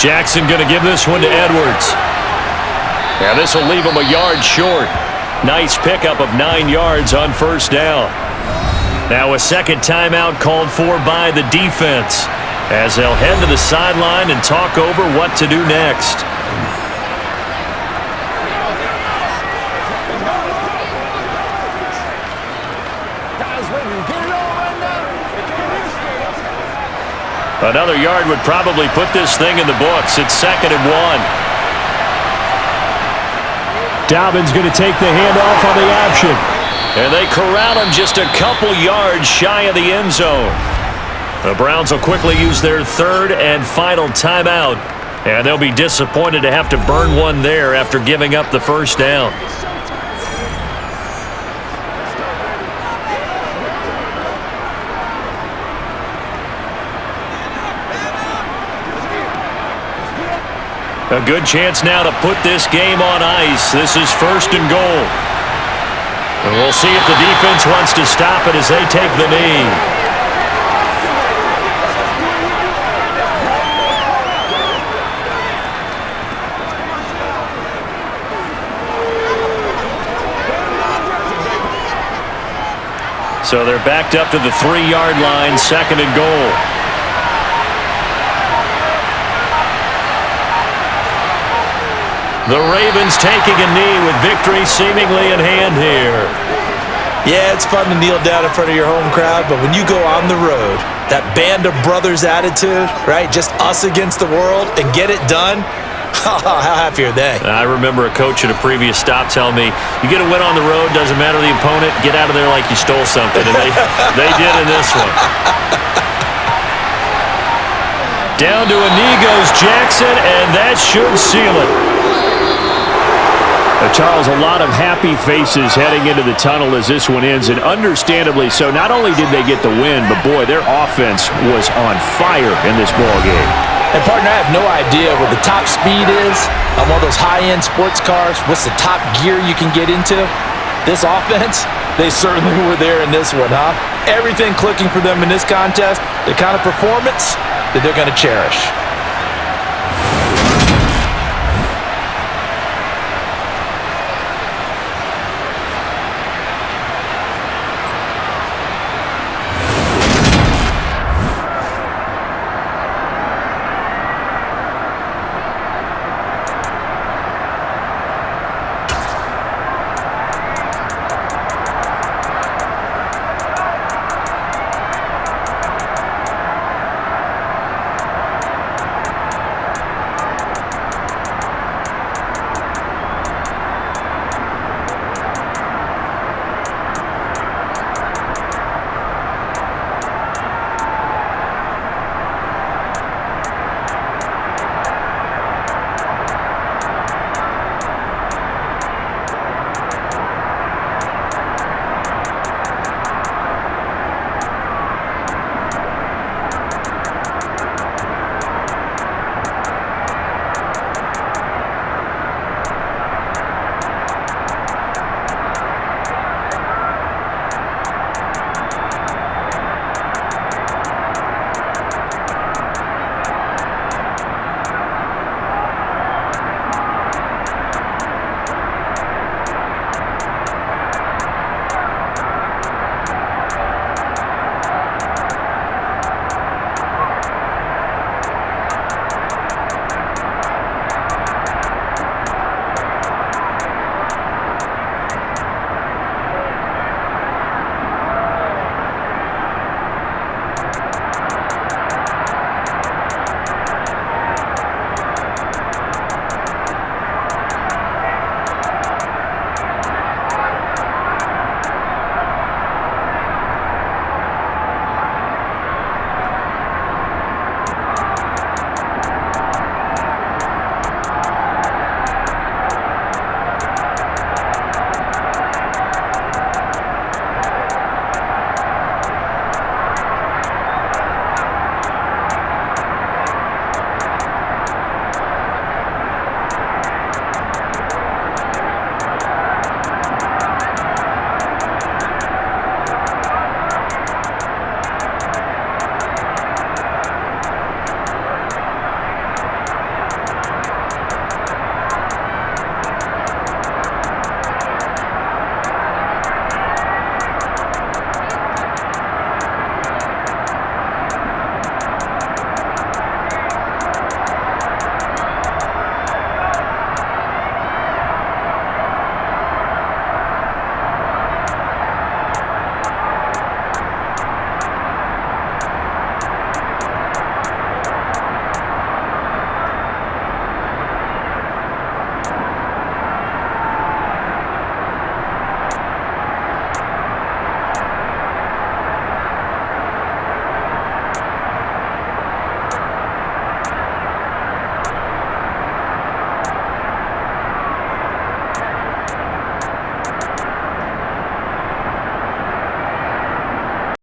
Jackson going to give this one to Edwards. Now this will leave him a yard short. Nice pickup of 9 yards on 1st down. Now a second timeout called for by the defense as they'll head to the sideline and talk over what to do next. Another yard would probably put this thing in the books. It's 2nd and 1. Dobbins going to take the handoff on the option. And they corral him just a couple yards shy of the end zone. The Browns will quickly use their 3rd and final timeout. And they'll be disappointed to have to burn one there after giving up the 1st down. A good chance now to put this game on ice. This is 1st and goal. And we'll see if the defense wants to stop it as they take the knee. So they're backed up to the 3-yard line, 2nd and goal. The Ravens taking a knee with victory seemingly in hand here. Yeah, it's fun to kneel down in front of your home crowd, but when you go on the road, that band of brothers attitude, right? Just us against the world and get it done. How happy are they? I remember a coach at a previous stop telling me, you get a win on the road, doesn't matter the opponent, get out of there like you stole something. And they did in this one. Down to a knee goes Jackson, and that should seal it. Charles, a lot of happy faces heading into the tunnel as this one ends, and understandably so. Not only did they get the win, but boy, their offense was on fire in this ball game. And partner, I have no idea what the top speed is on one of those high-end sports cars. What's the top gear you can get into? This offense, they certainly were there in this one, huh? Everything clicking for them in this contest. The kind of performance, that they're going to cherish.